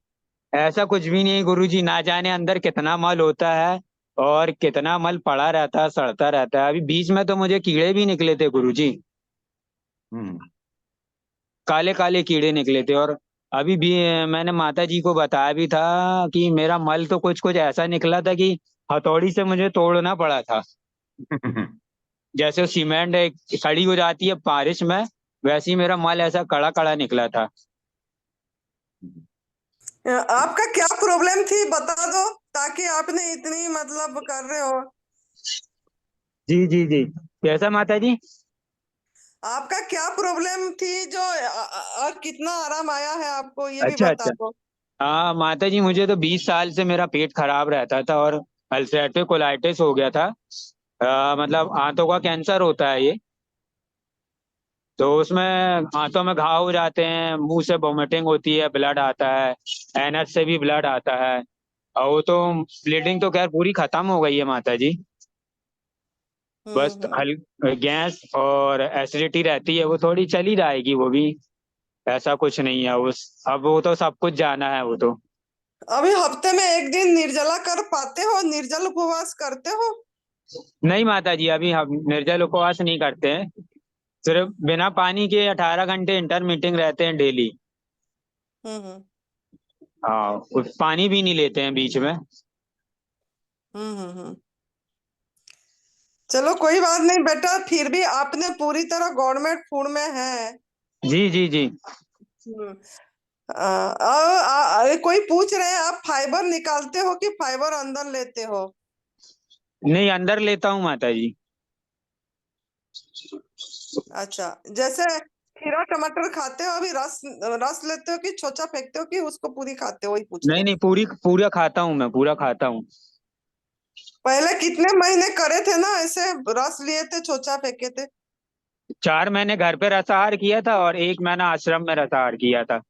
ऐसा कुछ भी नहीं गुरु जी, ना जाने अंदर कितना मल होता है और कितना मल पड़ा रहता है, सड़ता रहता है। अभी बीच में तो मुझे कीड़े भी निकले थे गुरु जी, हम्म। काले काले कीड़े निकले थे। और अभी भी मैंने माता जी को बताया भी था कि मेरा मल तो कुछ कुछ ऐसा निकला था कि हथौड़ी से मुझे तोड़ना पड़ा था। जैसे वो सीमेंट एक खड़ी हो जाती है बारिश में, वैसे ही मेरा मल ऐसा कड़ा कड़ा निकला था। आपका क्या प्रॉब्लम थी बता दो, ताकि आपने इतनी मतलब कर रहे हो। जी जी जी, कैसा माता जी? आपका क्या प्रॉब्लम थी जो और कितना आराम आया है आपको, ये भी अच्छा बता अच्छा। दो। हाँ माता जी, मुझे तो 20 साल से मेरा पेट खराब रहता था और अल्सरेटिव कोलाइटिस हो गया था। मतलब आंतों का कैंसर होता है ये। तो उसमें आंतों में घाव हो जाते हैं, मुंह से वोमिटिंग होती है, ब्लड आता है, एनएस से भी ब्लड आता है। और वो तो ब्लीडिंग तो खैर पूरी खत्म हो गई है माता जी। बस हम्म। हल गैस और एसिडिटी रहती है, वो थोड़ी चली जाएगी वो भी। ऐसा कुछ नहीं है उस, अब वो तो सब कुछ जाना है वो तो। अभी हफ्ते में एक दिन निर्जला कर पाते हो, निर्जल उपवास करते हो? नहीं माता जी, अभी हम निर्जल उपवास नहीं करते हैं। सिर्फ बिना पानी के 18 घंटे इंटरमीटिंग रहते हैं डेली। हम्म। हाँ, कुछ पानी भी नहीं लेते हैं बीच में। हम्म। चलो कोई बात नहीं बेटा, फिर भी आपने पूरी तरह गवर्नमेंट फूड में है। जी जी जी। हम्म। कोई पूछ रहे हैं आप फाइबर निकालते हो कि फाइबर अंदर लेते हो? नहीं, अंदर लेता हूँ माता जी। अच्छा, जैसे खीरा टमाटर खाते हो, अभी रस रस लेते हो कि छोचा फेंकते हो कि उसको पूरी खाते हो, वही पूछ रहे नहीं हैं। नहीं, पूरी पूरा खाता हूँ मैं, पूरा खाता हूँ। पहले कितने महीने करे थे ना ऐसे, रस लिए थे छोचा फेंके थे? 4 महीने घर पे रसाहार किया था और 1 महीना आश्रम में रसाहार किया था।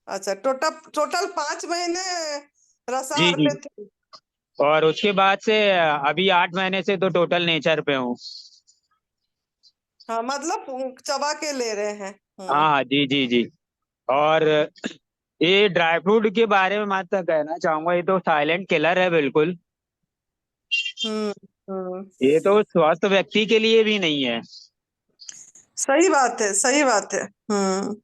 अच्छा, टोटल टोटल 5 महीने जी रसाहार जी। पे थे। और उसके बाद से अभी 8 महीने से तो टोटल नेचर पे हूँ। हाँ मतलब चबा के ले रहे हैं। हाँ हाँ, जी जी जी। और ये ड्राई फ्रूट के बारे में मात्र कहना चाहूंगा, ये तो साइलेंट किलर है बिल्कुल। हम्म। हम्म। ये तो स्वस्थ व्यक्ति के लिए भी नहीं है। सही बात है, सही बात है। हम्म।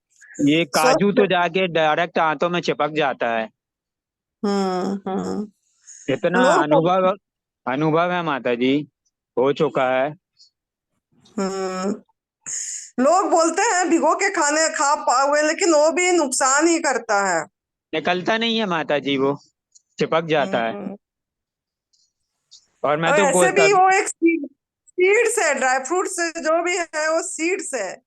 ये काजू स्वस्थ। तो जाके डायरेक्ट आंतों में चिपक जाता है। हम्म। इतना लोग अनुभव अनुभव है माता जी, हो चुका है। हम्म लोग बोलते हैं भिगो के खाने खा पाओगे, लेकिन वो भी नुकसान ही करता है। निकलता नहीं है माता जी, वो चिपक जाता है। हम्म। और मैं और तो ऐसे भी तब। वो एक सीड्स है, ड्राई फ्रूट से जो भी है वो सीड्स है,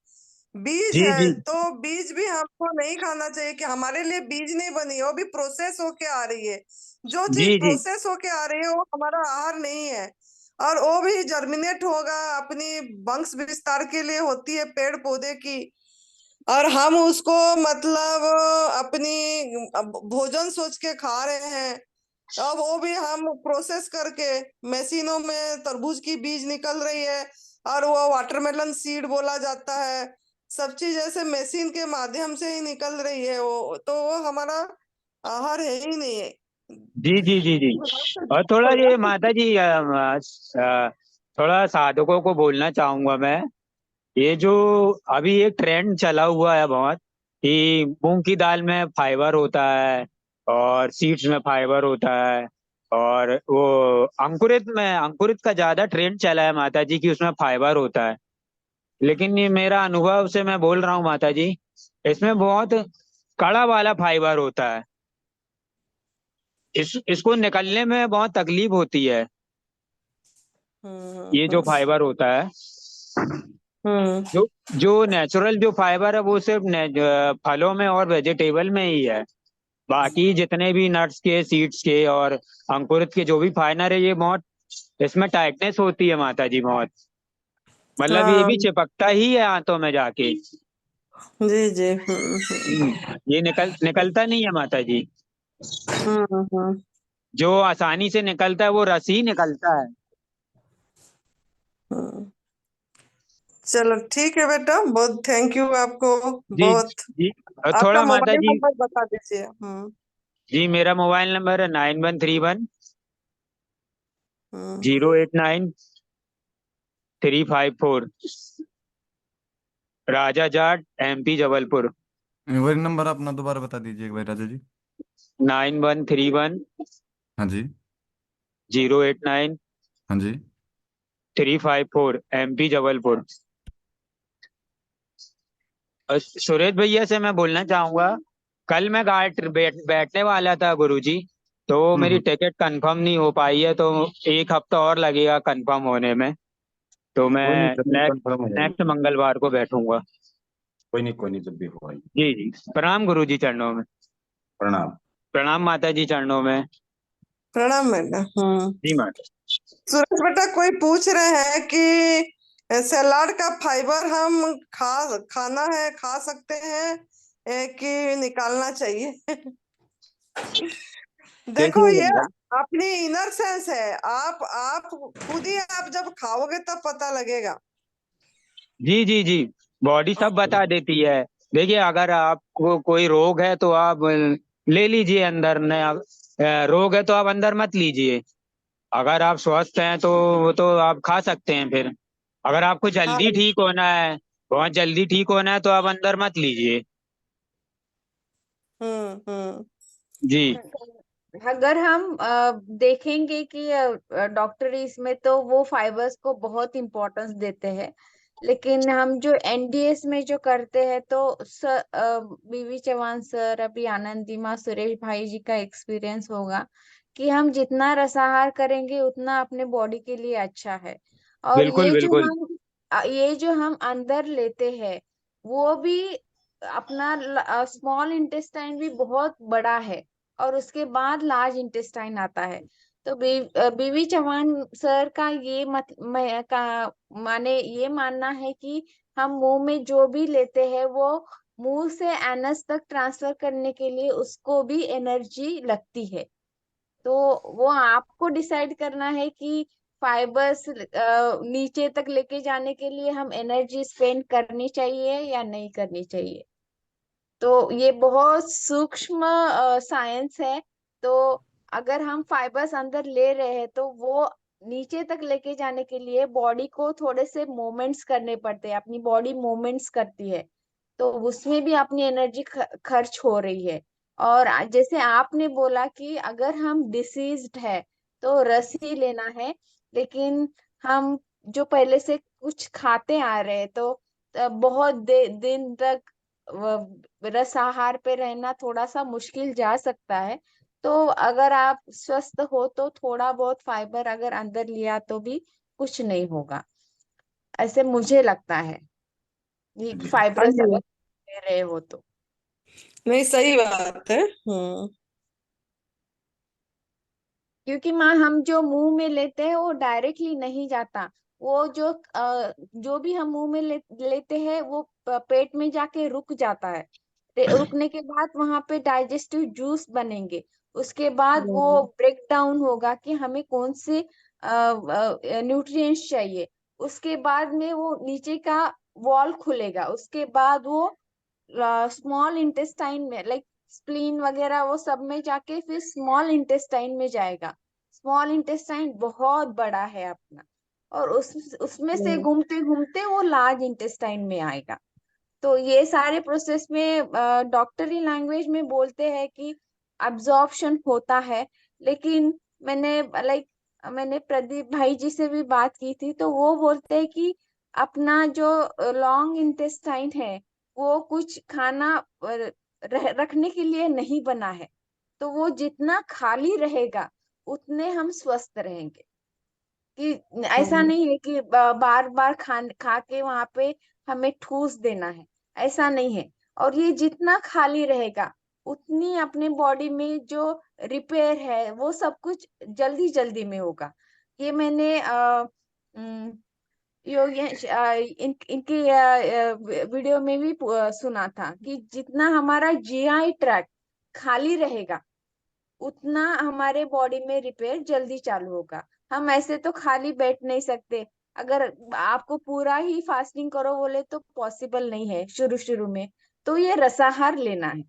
बीज जी है। जी तो बीज भी हमको नहीं खाना चाहिए, कि हमारे लिए बीज नहीं बनी है, वो भी प्रोसेस होके आ रही है। जो चीज जी जी प्रोसेस होके आ रही है वो हमारा आहार नहीं है। और वो भी जर्मिनेट होगा अपनी वंश विस्तार के लिए होती है, पेड़ पौधे की। और हम उसको मतलब अपनी भोजन सोच के खा रहे हैं। अब वो भी हम प्रोसेस करके मशीनों में तरबूज की बीज निकल रही है, और वो वाटरमेलन सीड बोला जाता है। सब चीज ऐसे मशीन के माध्यम से ही निकल रही है, वो तो वो हमारा आहार है ही नहीं है। जी जी जी जी। और थोड़ा ये माता जी थोड़ा साधकों को बोलना चाहूंगा मैं। ये जो अभी एक ट्रेंड चला हुआ है बहुत, कि मूंग की दाल में फाइबर होता है और सीड्स में फाइबर होता है। और वो अंकुरित का ज्यादा ट्रेंड चला है माता जी, कि उसमें फाइबर होता है। लेकिन ये मेरा अनुभव से मैं बोल रहा हूँ माता जी, इसमें बहुत कड़ा वाला फाइबर होता है। इसको निकलने में बहुत तकलीफ होती है, ये जो हम्म। फाइबर होता है। हम्म। जो जो नेचुरल जो फाइबर है वो सिर्फ फलों में और वेजिटेबल में ही है। बाकी जितने भी नट्स के, सीड्स के और अंकुरित के जो भी फाइबर है, ये बहुत इसमें टाइटनेस होती है माता जी, बहुत। मतलब ये हाँ। भी चिपकता ही है आंतों में जाके। जी जी। ये निकलता नहीं है माता जी। हम्म। जो आसानी से निकलता है वो रस ही निकलता है। हम्म। चलो ठीक है बेटा, बहुत थैंक यू आपको। जी बहुत। जी। और आपका थोड़ा माता मोबाइल जी। नंबर बता दीजिए। हम्म। जी, मेरा मोबाइल नंबर है 9131 हम्म। 089354। राजा जाट, MP जबलपुर। वही नंबर अपना दोबारा बता दीजिए एक बार राजा जी। 9131 हाँ जी। 089 हाँ जी। 354, MP जबलपुर। और सुरेश भैया से मैं बोलना चाहूंगा कल मैं बैठने वाला था गुरुजी, तो मेरी टिकट कंफर्म नहीं हो पाई है, तो 1 हफ्ता और लगेगा कंफर्म होने में। तो मैं कोई नहीं, जब भी नेक्स्ट कंफर्म हो नेक्स्ट जाएगी। मंगलवार को बैठूंगा। कोई नहीं, जब भी हो आएगी। जी जी, प्रणाम गुरुजी चरणों में। प्रणाम। प्रणाम माता जी चरणों में। प्रणाम मैडम। जी माता। सूरज बेटा, कोई पूछ रहे हैं कि सलाद का फाइबर हम खाना है, खा सकते हैं कि निकालना चाहिए? देखो, ये देखिए, अपनी इनर सेंस है। आप खुद ही आप जब खाओगे तब पता लगेगा। जी जी जी, बॉडी सब बता देती है। देखिए, अगर आपको कोई रोग है तो आप ले लीजिए अंदर, न रोग है तो आप अंदर मत लीजिए। अगर आप स्वस्थ हैं तो वो तो आप खा सकते हैं फिर। अगर आपको हाँ। जल्दी ठीक होना है, बहुत जल्दी ठीक होना है, तो आप अंदर मत लीजिए। हम्म। जी अगर हम देखेंगे कि डॉक्टर इसमें तो वो फाइबर्स को बहुत इम्पोर्टेंस देते हैं, लेकिन हम जो एनडीएस में जो करते हैं तो बीवी चौहान सर, अभी आनंदीमा, सुरेश भाई जी का एक्सपीरियंस होगा कि हम जितना रसाहार करेंगे उतना अपने बॉडी के लिए अच्छा है। और बिल्कुल बिल्कुल। ये जो हम अंदर लेते हैं वो भी अपना स्मॉल इंटेस्टाइन भी बहुत बड़ा है, और उसके बाद लार्ज इंटेस्टाइन आता है। तो बीवी चौहान सर का माने ये मानना है कि हम मुंह में जो भी लेते हैं वो मुंह से एनस तक ट्रांसफर करने के लिए उसको भी एनर्जी लगती है। तो वो आपको डिसाइड करना है कि फाइबर्स नीचे तक लेके जाने के लिए हम एनर्जी स्पेंड करनी चाहिए या नहीं करनी चाहिए। तो ये बहुत सूक्ष्म साइंस है। तो अगर हम फाइबर्स अंदर ले रहे हैं तो वो नीचे तक लेके जाने के लिए बॉडी को थोड़े से मूवमेंट्स करने पड़ते हैं। अपनी बॉडी मूवमेंट्स करती है, तो उसमें भी अपनी एनर्जी खर्च हो रही है। और जैसे आपने बोला कि अगर हम डिसीज्ड है तो रस ही लेना है, लेकिन हम जो पहले से कुछ खाते आ रहे हैं तो बहुत दिन तक रसाहार पे रहना थोड़ा सा मुश्किल जा सकता है। तो अगर आप स्वस्थ हो तो थोड़ा बहुत फाइबर अगर अंदर लिया तो भी कुछ नहीं होगा, ऐसे मुझे लगता है। ये जी। हाँ फाइबरस अगर जी, ले रहे हो तो, नहीं सही बात है। क्योंकि माँ हम जो मुंह में लेते हैं वो डायरेक्टली नहीं जाता। वो जो भी हम मुंह में लेते हैं वो पेट में जाके रुक जाता है। रुकने के बाद वहां पे डाइजेस्टिव जूस बनेंगे। उसके बाद वो हम्म। ब्रेक डाउन होगा कि हमें कौन से न्यूट्रिएंट्स चाहिए। उसके बाद में वो नीचे का वॉल खुलेगा, उसके बाद वो स्मॉल इंटेस्टाइन में लाइक स्प्लीन वगैरह वो सब में जाके फिर स्मॉल इंटेस्टाइन में जाएगा। स्मॉल इंटेस्टाइन बहुत बड़ा है अपना, और उसमें से घूमते घूमते वो लार्ज इंटेस्टाइन में आएगा। तो ये सारे प्रोसेस में डॉक्टरी लैंग्वेज में बोलते हैं कि अब्जॉर्प्शन होता है। लेकिन मैंने प्रदीप भाई जी से भी बात की थी, तो वो बोलते हैं कि अपना जो लॉन्ग इंटेस्टाइन है वो कुछ खाना रखने के लिए नहीं बना है। तो वो जितना खाली रहेगा उतने हम स्वस्थ रहेंगे। कि ऐसा नहीं है कि बार बार खा के वहां पे हमें ठूस देना है, ऐसा नहीं है। और ये जितना खाली रहेगा उतनी अपने बॉडी में जो रिपेयर है वो सब कुछ जल्दी जल्दी में होगा। ये मैंने इनकी वीडियो में भी सुना था कि जितना हमारा जीआई ट्रैक्ट खाली रहेगा उतना हमारे बॉडी में रिपेयर जल्दी चालू होगा। हम ऐसे तो खाली बैठ नहीं सकते। अगर आपको पूरा ही फास्टिंग करो बोले तो पॉसिबल नहीं है शुरू शुरू में। तो ये रसाहार लेना है,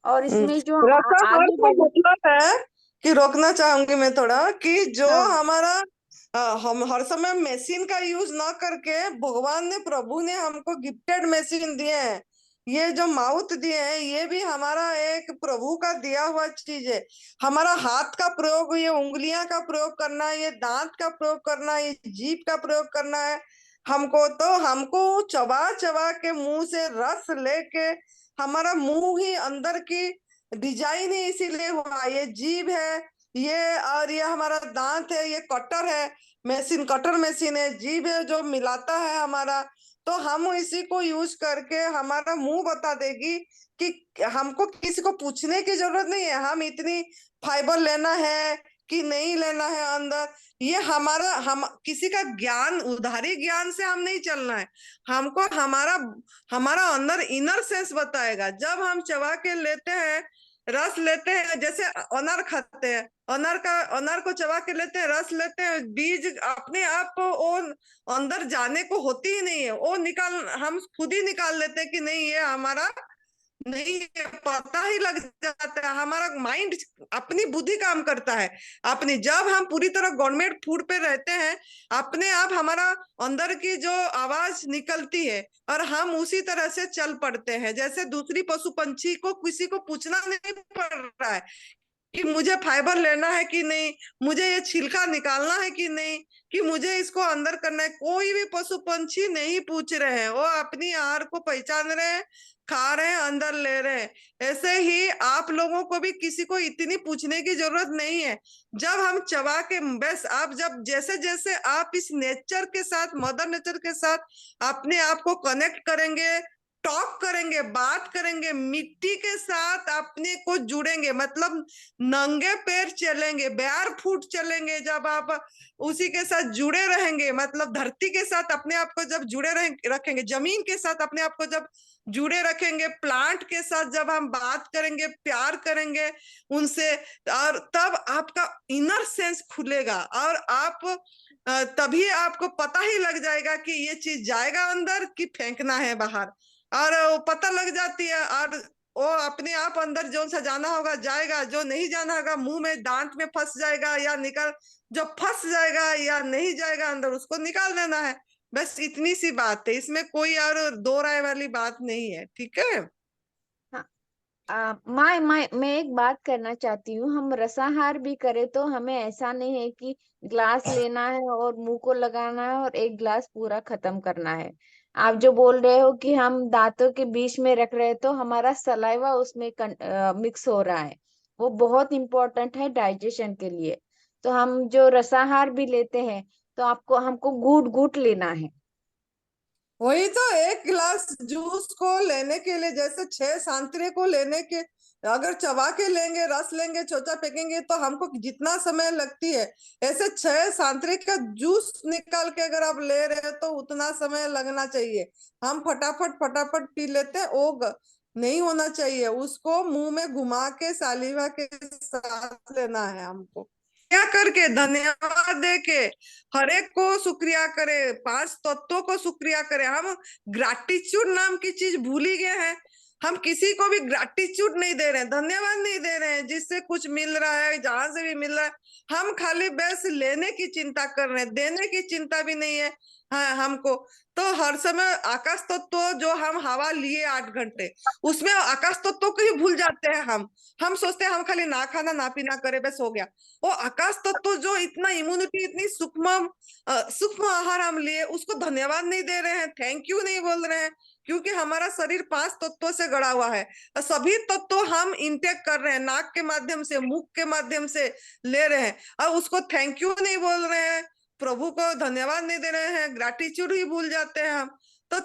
और इसमें जो रसाहार आगे का बढ़। मतलब है कि रोकना चाहूंगी मैं थोड़ा कि जो हाँ हमारा हम हर समय मशीन का यूज ना करके भगवान ने, प्रभु ने हमको गिफ्टेड मशीन दिए हैं। ये जो माउथ दिए हैं ये भी हमारा एक प्रभु का दिया हुआ चीज है। हमारा हाथ का प्रयोग, ये उंगलियां का प्रयोग करना है, ये दांत का प्रयोग करना है, ये जीभ का प्रयोग करना है हमको। तो हमको चबा चबा के मुंह से रस लेके हमारा मुंह ही अंदर की डिजाइन ही इसीलिए हुआ। ये जीभ है, ये और ये हमारा दांत है, ये कटर है, मशीन, कटर मशीन है, जीभ है जो मिलाता है हमारा। तो हम इसी को यूज करके हमारा मुंह बता देगी कि हमको किसी को पूछने की जरूरत नहीं है हम इतनी फाइबर लेना है कि नहीं लेना है अंदर। ये हमारा, हम किसी का ज्ञान, उधारी ज्ञान से हम नहीं चलना है। हमको हमारा हमारा अंदर इनर सेंस बताएगा। जब हम चबा के लेते हैं, रस लेते हैं, जैसे अनार खाते हैं, अनार को चबा के लेते हैं, रस लेते हैं, बीज अपने आप वो अंदर जाने को होती ही नहीं है, वो हम खुद ही निकाल लेते हैं कि नहीं ये हमारा नहीं है, पता ही लग जाता है। हमारा माइंड, अपनी बुद्धि काम करता है अपनी। जब हम पूरी तरह गवर्नमेंट फूड पे रहते हैं, अपने आप हमारा अंदर की जो आवाज निकलती है और हम उसी तरह से चल पड़ते हैं। जैसे दूसरी पशु पंछी को किसी को पूछना नहीं पड़ रहा है कि मुझे फाइबर लेना है कि नहीं, मुझे ये छिलका निकालना है कि नहीं, कि मुझे इसको अंदर करना है। कोई भी पशु पंछी नहीं पूछ रहे हैं, वो अपनी आहार को पहचान रहे हैं, खा रहे हैं, अंदर ले रहे हैं। ऐसे ही आप लोगों को भी किसी को इतनी पूछने की जरूरत नहीं है। जब हम चबा के, बस आप जब जैसे जैसे आप इस नेचर के साथ, मदर नेचर के साथ अपने आप को कनेक्ट करेंगे, टॉक करेंगे, बात करेंगे, मिट्टी के साथ अपने को जुड़ेंगे, मतलब नंगे पैर चलेंगे, बैर फुट चलेंगे। जब आप उसी के साथ जुड़े रहेंगे, मतलब धरती के साथ अपने आप को जब जुड़े रखेंगे, जमीन के साथ अपने आप को जब जुड़े रखेंगे, प्लांट के साथ जब हम बात करेंगे, प्यार करेंगे उनसे, और तब आपका इनर सेंस खुलेगा और आप तभी आपको पता ही लग जाएगा कि ये चीज जाएगा अंदर कि फेंकना है बाहर। और वो पता लग जाती है और वो अपने आप अंदर जो सा जाना होगा जाएगा, जो नहीं जाना होगा मुंह में, दांत में फंस जाएगा या निकल, जो फंस जाएगा या नहीं जाएगा अंदर उसको निकाल देना है। बस इतनी सी बात है, इसमें कोई और दो राय वाली बात नहीं है। ठीक है। मैं एक बात करना चाहती हूँ। हम रसाहार भी करें तो हमें ऐसा नहीं है कि ग्लास लेना है और मुंह को लगाना है और एक ग्लास पूरा खत्म करना है। आप जो बोल रहे हो कि हम दांतों के बीच में रख रहे हैं तो हमारा सलाइवा उसमें मिक्स हो रहा है, वो बहुत इंपॉर्टेंट है डाइजेशन के लिए। तो हम जो रसाहार भी लेते हैं तो आपको हमको घूट घूट लेना है। वही तो, एक गिलास जूस को लेने के लिए जैसे 6 संतरे को लेने के, अगर चबा के लेंगे, रस लेंगे, चोचा फेंकेंगे तो हमको जितना समय लगती है, ऐसे 6 संतरे का जूस निकाल के अगर आप ले रहे हैं तो उतना समय लगना चाहिए। हम फटाफट फटाफट पी लेते हैं, वो नहीं होना चाहिए। उसको मुंह में घुमा के सालिवा के साथ लेना है हमको, क्या करके, धन्यवाद दे के, हर एक को शुक्रिया करे, 5 तत्वों को शुक्रिया करे। हम ग्रैटिट्यूड नाम की चीज भूल ही गए हैं। हम किसी को भी ग्रैटिट्यूड नहीं दे रहे हैं, धन्यवाद नहीं दे रहे हैं, जिससे कुछ मिल रहा है, जहां से भी मिल रहा है। हम खाली बस लेने की चिंता कर रहे हैं, देने की चिंता भी नहीं है। हाँ, हमको तो हर समय आकाश तत्व जो हम हवा लिए 8 घंटे, उसमें आकाश तत्व को ही भूल जाते हैं। हम सोचते हैं हम खाली ना खाना ना पीना करे, बस हो गया। वो आकाश तत्व जो इतना इम्यूनिटी, इतनी सूक्ष्म आहार हम लिए, उसको धन्यवाद नहीं दे रहे हैं, थैंक यू नहीं बोल रहे हैं। क्योंकि हमारा शरीर 5 तत्वों से गड़ा हुआ है और सभी तत्व हम इंटेक कर रहे हैं, नाक के माध्यम से, मुख के माध्यम से ले रहे हैं, और उसको थैंक यू नहीं बोल रहे हैं, प्रभु को धन्यवाद नहीं दे रहे हैं, ग्रैटिट्यूड ही भूल जाते हैं हम। तो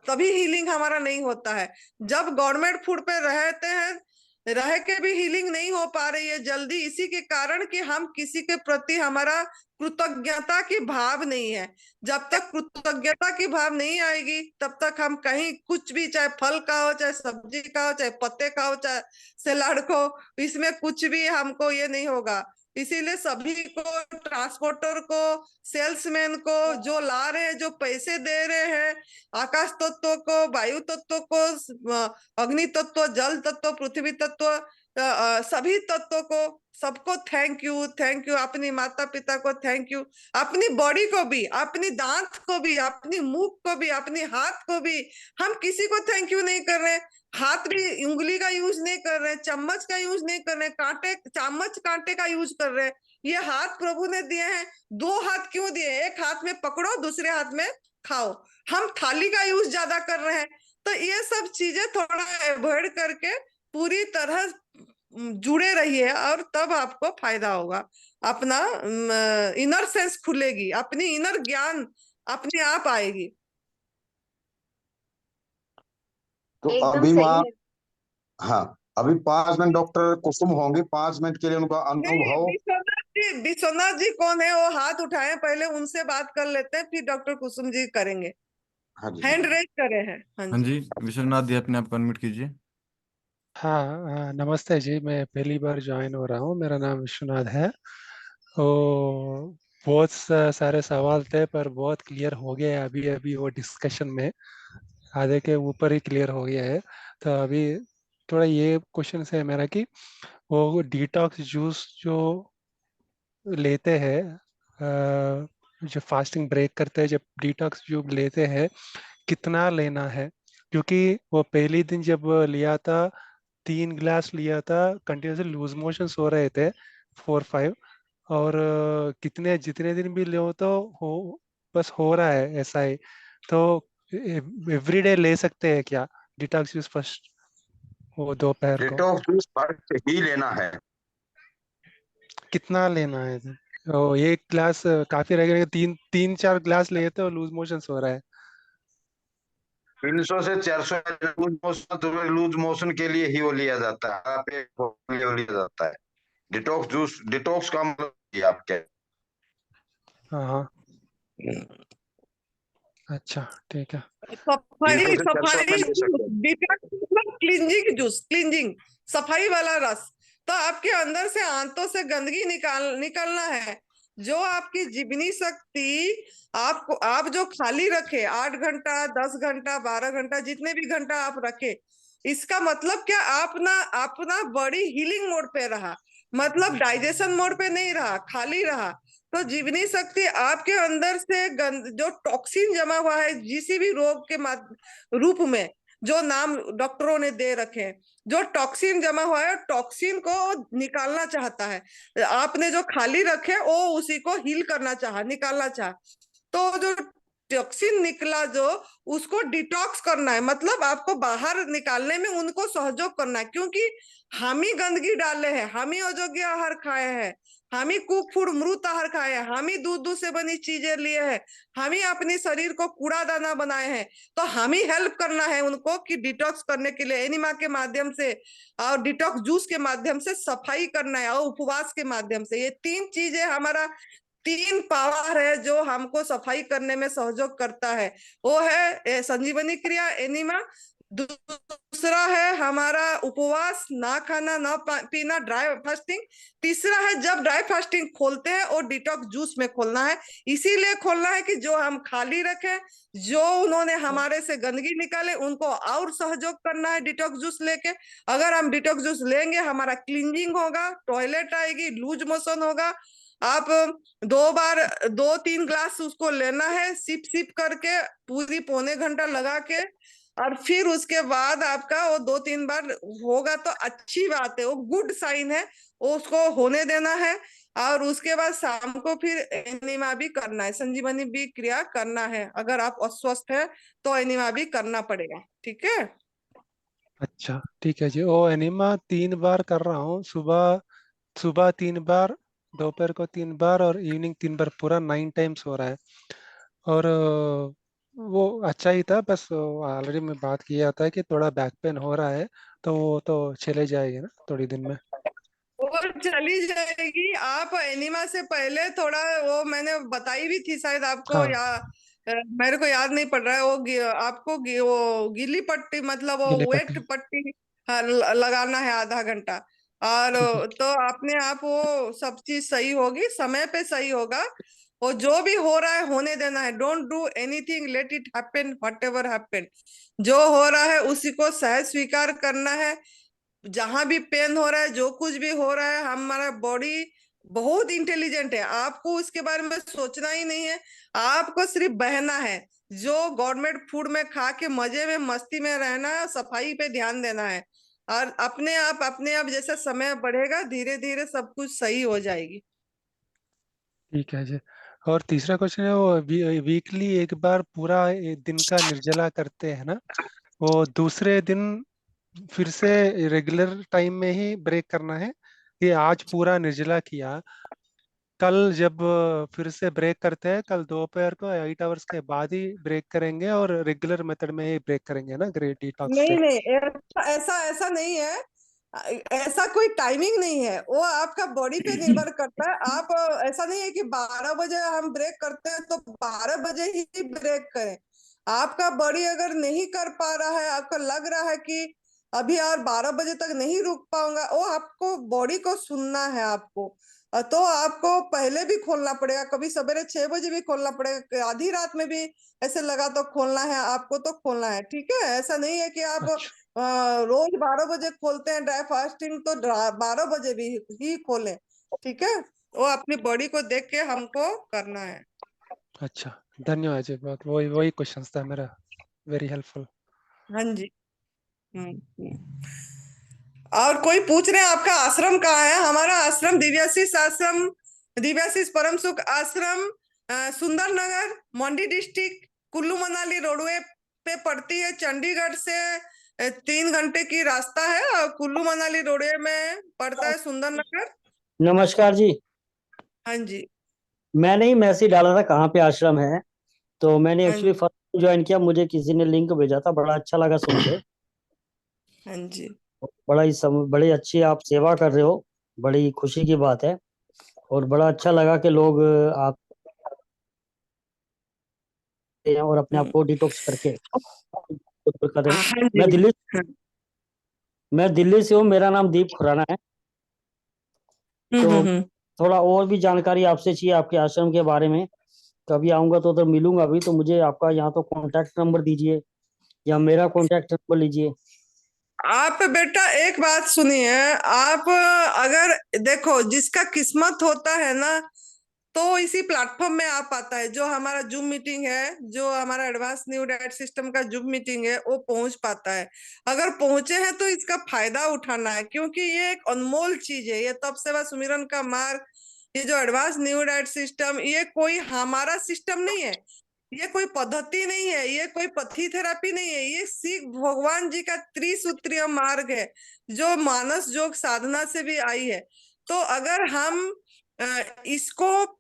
तभी हीलिंग हमारा नहीं होता है। जब गवर्नमेंट फूड पे रहते हैं, रह के भी हीलिंग नहीं हो पा रही है जल्दी, इसी के कारण कि हम किसी के प्रति हमारा कृतज्ञता की भाव नहीं है। जब तक कृतज्ञता की भाव नहीं आएगी तब तक हम कहीं कुछ भी, चाहे फल का हो, चाहे सब्जी का हो, चाहे पत्ते का हो, चाहे सलाद को, इसमें कुछ भी हमको ये नहीं होगा। इसीलिए सभी को, ट्रांसपोर्टर को, सेल्समैन को, जो ला रहे हैं, जो पैसे दे रहे हैं, आकाश तत्व को, वायु तत्व को, अग्नि तत्व, जल तत्व, पृथ्वी तत्व, सभी तत्वों को, सबको थैंक यू, थैंक यू। अपनी माता पिता को थैंक यू, अपनी बॉडी को भी, अपनी दांत को भी, अपनी मुख को भी, अपनी हाथ को भी। हम किसी को थैंक यू नहीं कर रहे, हाथ भी उंगली का यूज नहीं कर रहे, चम्मच का यूज नहीं कर रहे, कांटे, चम्मच कांटे का यूज कर रहे हैं। ये हाथ प्रभु ने दिए हैं, 2 हाथ क्यों दिए? एक हाथ में पकड़ो, दूसरे हाथ में खाओ। हम थाली का यूज ज्यादा कर रहे हैं, तो ये सब चीजें थोड़ा अवॉइड करके पूरी तरह जुड़े रहिए और तब आपको फायदा होगा। अपना इनर सेंस खुलेगी, अपनी इनर ज्ञान अपने आप आएगी। तो एकदम अभी सही माँ, है। हाँ, अभी 5 मिनट डॉक्टर कुसुम होंगी, 5 मिनट के लिए उनका नहीं, अनुभव। विश्वनाथ जी कौन है? वो हाथ उठाए, पहले उनसे बात कर लेते हैं, फिर डॉक्टर कुसुम जी करेंगे। हाँ जी, हैंड रेज करे हैं। हाँ हाँ जी। जी, विश्वनाथ जी अपने आप को अनम्यूट कीजिए। हाँ नमस्ते जी, मैं पहली बार ज्वाइन हो रहा हूँ। मेरा नाम विश्वनाथ है। तो बहुत सारे सवाल थे पर बहुत क्लियर हो गया है अभी अभी वो डिस्कशन में, आधे के ऊपर ही क्लियर हो गया है। तो अभी थोड़ा ये क्वेश्चन है मेरा कि वो डिटॉक्स जूस जो लेते हैं, जो फास्टिंग ब्रेक करते हैं, जब डिटॉक्स जो लेते हैं कितना लेना है? क्योंकि वो पहली दिन जब लिया था 3 गिलास लिया था, कंटिन्यूसली लूज मोशंस हो रहे थे 4-5। और कितने जितने दिन भी लो तो हो, बस हो रहा है ऐसा ही। तो एवरीडे ले सकते हैं क्या डिटॉक्स यूज फर्स्ट, वो दोपहर को? डिटॉक्स जूस फर्स्ट ही लेना है। कितना लेना है? ओ, एक ग्लास काफी रहेगा? 3-4 गिलास लिए तो लूज मोशंस हो रहा है। 300 से 400 लूज मोशन, तो लूज मोशन के लिए ही वो लिया जाता है, आप एक वो लिया जाता है डिटॉक्स जूस। डिटॉक्स का मतलब ये आपके। हाँ हाँ, अच्छा ठीक है। सफाई 300 से 400 सफाई में ले जूस, सकते हैं। क्लींजिंग जूस, क्लींजिंग सफाई वाला रस। तो आपके अंदर से आंतों से गंदगी निकलना है। जो आपकी जीवनी शक्ति आपको, आप जो खाली रखे 8 घंटा, 10 घंटा, 12 घंटा, जितने भी घंटा आप रखे, इसका मतलब क्या? अपना अपना बॉडी हीलिंग मोड पे रहा, मतलब डाइजेशन मोड पे नहीं रहा, खाली रहा। तो जीवनी शक्ति आपके अंदर से जो टॉक्सिन जमा हुआ है किसी भी रोग के रूप में, जो नाम डॉक्टरों ने दे रखे हैं, जो टॉक्सिन जमा हुआ है, टॉक्सिन को निकालना चाहता है। आपने जो खाली रखे वो उसी को हील करना चाहा, निकालना चाहा। तो जो टॉक्सिन निकला, जो उसको डिटॉक्स करना है, मतलब आपको बाहर निकालने में उनको सहयोग करना है। क्योंकि हम ही गंदगी डाले हैं, हम ही अयोग्य आहार खाए हैं, हम ही कुक फूड मृत आहार खाए हैं, हम ही दूध से बनी चीजें लिए हैं, हम ही अपने शरीर को कूड़ा दाना बनाए हैं। तो हम ही हेल्प करना है उनको कि डिटॉक्स करने के लिए एनिमा के माध्यम से और डिटॉक्स जूस के माध्यम से सफाई करना है, और उपवास के माध्यम से। ये 3 चीजें हमारा 3 पावर है जो हमको सफाई करने में सहयोग करता है। वो है संजीवनी क्रिया, एनिमा। दूसरा है हमारा उपवास, ना खाना ना पीना, ड्राई फास्टिंग। तीसरा है जब ड्राई फास्टिंग खोलते हैं और डिटॉक्स जूस में खोलना है। इसीलिए खोलना है कि जो हम खाली रखें, जो उन्होंने हमारे से गंदगी निकाले, उनको और सहयोग करना है डिटॉक्स जूस लेके। अगर हम डिटॉक्स जूस लेंगे, हमारा क्लींजिंग होगा, टॉयलेट आएगी, लूज मोशन होगा। आप 2-3 ग्लास उसको लेना है, सिप सिप करके, पूरी पौने घंटा लगा के। और फिर उसके बाद आपका वो 2-3 बार होगा तो अच्छी बात है, वो गुड साइन है, वो उसको होने देना है। और उसके बाद शाम को फिर एनिमा भी करना है, संजीवनी भी क्रिया करना है। अगर आप अस्वस्थ है तो एनिमा भी करना पड़ेगा। ठीक है। अच्छा ठीक है जी। ओ एनिमा 3 बार कर रहा हूँ, सुबह सुबह 3 बार, दोपहर को 3 बार और इवनिंग 3 बार, पूरा 9 टाइम्स हो रहा है। और वो अच्छा ही था, बस ऑलरेडी मैं बात किया था कि थोड़ा बैक पेन हो रहा है, तो वो तो चले जाएगी ना थोड़ी दिन में? और चली जाएगी। आप एनिमा से पहले थोड़ा, वो मैंने बताई भी थी शायद आपको, हाँ, या मेरे को याद नहीं पड़ रहा है। वो आपको वो गीली पट्टी, मतलब वो गिले वेट पट्टी। पट्टी, हाँ, लगाना है आधा घंटा। और ठीक है। तो अपने आप वो सब चीज सही होगी, समय पे सही होगा। वो जो भी हो रहा है होने देना है। Don't do anything, let it happen, what ever happen. जो हो रहा है उसी को सहज स्वीकार करना है। जहां भी पेन हो रहा है, जो कुछ भी हो रहा है, हमारा बॉडी बहुत इंटेलिजेंट है। आपको उसके बारे में सोचना ही नहीं है, आपको सिर्फ बहना है। जो गवर्नमेंट फूड में खा के मजे में मस्ती में रहना है, सफाई पे ध्यान देना है। और अपने आप जैसे समय बढ़ेगा, धीरे धीरे सब कुछ सही हो जाएगी। ठीक है जी। और तीसरा क्वेश्चन है, वो वीकली एक बार पूरा दिन का निर्जला करते हैं ना, वो दूसरे दिन फिर से रेगुलर टाइम में ही ब्रेक करना है? ये आज पूरा निर्जला किया, कल जब फिर से ब्रेक करते हैं, कल दोपहर को 8 आवर्स के बाद ही ब्रेक करेंगे और रेगुलर मेथड में ही ब्रेक करेंगे ना, ग्रेट डिटॉक्स नहीं से? नहीं, ऐसा ऐसा नहीं है। ऐसा कोई टाइमिंग नहीं है, वो आपका बॉडी पे निर्भर करता है। आप ऐसा नहीं है कि 12 बजे हम ब्रेक करते हैं तो 12 बजे ही ब्रेक करें। आपका बॉडी अगर नहीं कर पा रहा है, आपको लग रहा है कि अभी और 12 बजे तक नहीं रुक पाऊंगा, वो आपको बॉडी को सुनना है आपको। तो आपको पहले भी खोलना पड़ेगा, कभी सवेरे 6 बजे भी खोलना पड़ेगा, आधी रात में भी ऐसे लगा तो खोलना है आपको, तो खोलना है। ठीक है, ऐसा नहीं है कि आप अच्छा। रोज 12 बजे खोलते हैं ड्राई फास्टिंग, तो 12 बजे भी ही खोलें। ठीक है, वो अपनी बॉडी को देख के हमको करना है। अच्छा, धन्यवाद जी, बहुत वही वही क्वेश्चन था मेरा। Very helpful. हाँ जी। हम्म। और कोई पूछ रहे हैं आपका आश्रम कहाँ है? हमारा आश्रम दिव्याशीष आश्रम, दिव्याशीष परम सुख आश्रम, सुंदर नगर, मंडी डिस्ट्रिक्ट, कुल्लू मनाली रोडवे पे पड़ती है। चंडीगढ़ से 3 घंटे की रास्ता है, और कुल्लू मनाली रोडवे में पड़ता है सुंदर नगर। नमस्कार जी। हाँ जी। मैंने ही मैसेज डाला था कहाँ पे आश्रम है, तो मैंने हाँ एक्चुअली फर्स्ट ज्वाइन किया, मुझे किसी ने लिंक भेजा था, बड़ा अच्छा लगा सुन के। हाँ जी। बड़ी अच्छी आप सेवा कर रहे हो, बड़ी खुशी की बात है। और बड़ा अच्छा लगा कि लोग आप और अपने आप को डिटॉक्स करके कर रहे हैं। हाँ जी। मैं दिल्ली से हूँ, मेरा नाम दीप खुराना है। तो हम्म। थोड़ा और भी जानकारी आपसे चाहिए आपके आश्रम के बारे में। कभी आऊंगा तो उधर मिलूंगा भी, तो मुझे आपका यहाँ तो कॉन्टैक्ट नंबर दीजिए या मेरा कॉन्टैक्ट नंबर लीजिए। आप बेटा एक बात सुनिए, आप अगर देखो, जिसका किस्मत होता है ना, तो इसी प्लेटफॉर्म में आ पाता है। जो हमारा जूम मीटिंग है, जो हमारा एडवांस न्यू डाइट सिस्टम का जूम मीटिंग है, वो पहुंच पाता है। अगर पहुंचे हैं तो इसका फायदा उठाना है, क्योंकि ये एक अनमोल चीज है। ये तप सेवा सुमिरन का मार्ग, ये जो एडवांस न्यू डाइट सिस्टम, ये कोई हमारा सिस्टम नहीं है, ये कोई पद्धति नहीं है, ये कोई पथी थेरापी नहीं है। ये सिख भगवान जी का त्रिसूत्रीय मार्ग है, जो मानस योग साधना से भी आई है। तो अगर हम इसको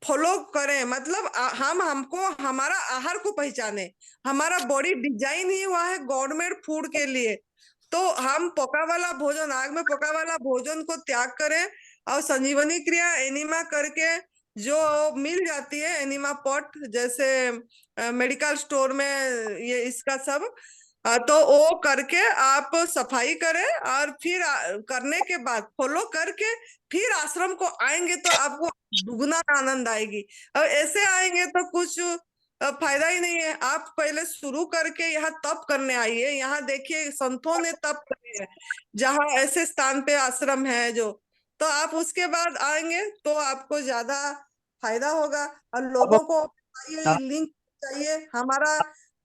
फॉलो करें, मतलब हम हमको हमारा आहार को पहचाने। हमारा बॉडी डिजाइन ही हुआ है गवर्नमेंट फूड के लिए। तो हम पका वाला भोजन, आग में पका वाला भोजन को त्याग करें, और संजीवनी क्रिया एनिमा करके जो मिल जाती है, एनिमा पॉट जैसे मेडिकल स्टोर में, ये इसका सब तो वो करके आप सफाई करें, और फिर करने के बाद फॉलो करके फिर आश्रम को आएंगे तो आपको दुगना आनंद आएगी। और ऐसे आएंगे तो कुछ फायदा ही नहीं है। आप पहले शुरू करके यहाँ तप करने आइए। यहाँ देखिए संतों ने तप करे है, जहाँ ऐसे स्थान पे आश्रम है जो, तो आप उसके बाद आएंगे तो आपको ज्यादा फायदा होगा। और लोगों को ये लिंक चाहिए हमारा।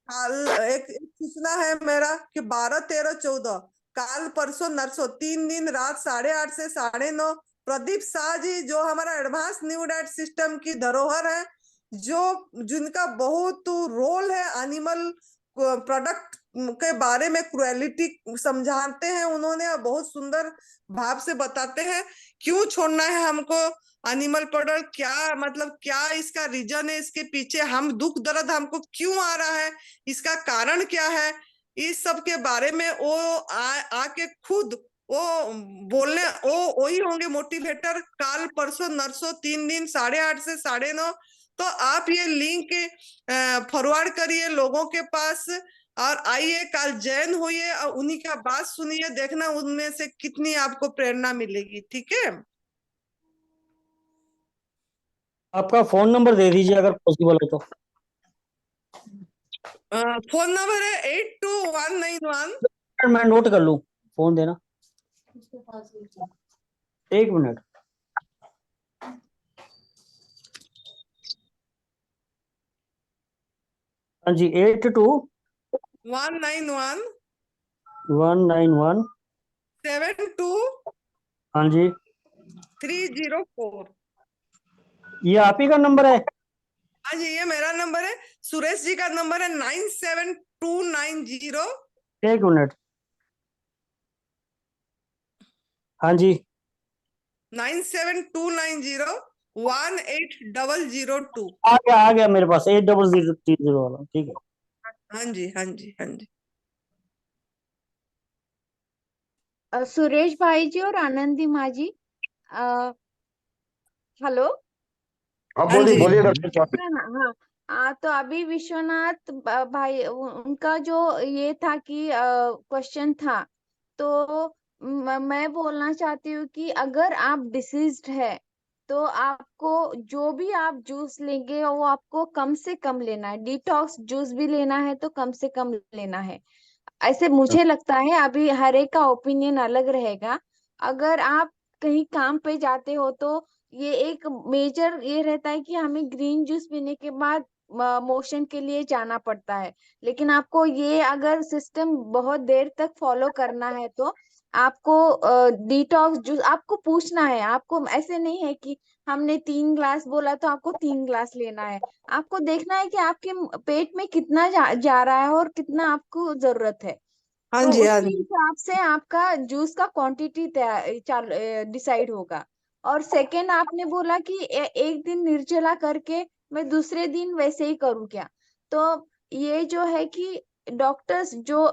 काल एक सूचना है मेरा कि 12, 13, 14 काल परसों नरसों 3 दिन रात 8:30 से 9:30 प्रदीप शाह जी, जो हमारा एडवांस न्यू डाइट सिस्टम की धरोहर है, जो जिनका बहुत रोल है एनिमल प्रोडक्ट के बारे में, क्रुएलिटी समझाते हैं उन्होंने, बहुत सुंदर भाव से बताते हैं क्यों छोड़ना है हमको एनिमल प्रोडक्ट, क्या मतलब, क्या इसका रीजन है, इसके पीछे हम दुख दर्द हमको क्यों आ रहा है, इसका कारण क्या है। इस सब के बारे में वो आके खुद वो बोलने, वो वही होंगे मोटिवेटर। काल परसों नरसों 3 दिन 8:30 से 9:30। तो आप ये लिंक फॉरवर्ड करिए लोगों के पास, और आइए कल जैन होइए और उन्हीं का बात सुनिए, देखना उनमें से कितनी आपको प्रेरणा मिलेगी। ठीक है, आपका फोन नंबर दे दीजिए अगर पॉसिबल हो तो। फोन नंबर है 82191। मैं नोट कर लूं, फोन देना, एक मिनट। हाँ जी, 191 82-191। 72 हाँ जी, 304। ये आप ही का नंबर है? हाँ जी, ये मेरा नंबर है। सुरेश जी का नंबर है 97290 एक मिनट। हाँ जी 9729018002। आ गया मेरे पास 8003 वाला। ठीक है। हाँ जी हाँ जी हाँ जी। सुरेश भाई जी और आनंदी माँ जी, हेलो। हाँ हाँ बोलिए जी बोलिए जी डॉक्टर साहब। हाँ हाँ तो अभी विश्वनाथ भाई उनका जो ये था कि क्वेश्चन था, तो मैं बोलना चाहती हूँ कि अगर आप डिसीज्ड है तो आपको जो भी आप जूस लेंगे वो आपको कम से कम लेना है। डिटॉक्स जूस भी लेना है तो कम से कम लेना है। ऐसे मुझे लगता है, अभी हर एक का ओपिनियन अलग रहेगा। अगर आप कहीं काम पे जाते हो तो ये एक मेजर ये रहता है कि हमें ग्रीन जूस पीने के बाद मोशन के लिए जाना पड़ता है। लेकिन आपको ये अगर सिस्टम बहुत देर तक फॉलो करना है तो आपको डिटॉक्स जूस आपको पूछना है। आपको ऐसे नहीं है कि हमने 3 ग्लास बोला तो आपको 3 ग्लास लेना है। आपको देखना है कि आपके पेट में कितना जा रहा है और कितना आपको जरूरत है। हाँ तो जी हाँ उसके जी। हिसाब से आपका जूस का क्वांटिटी डिसाइड होगा। और सेकंड आपने बोला कि एक दिन निर्जला करके मैं दूसरे दिन वैसे ही करूँ क्या? तो ये जो है कि डॉक्टर्स जो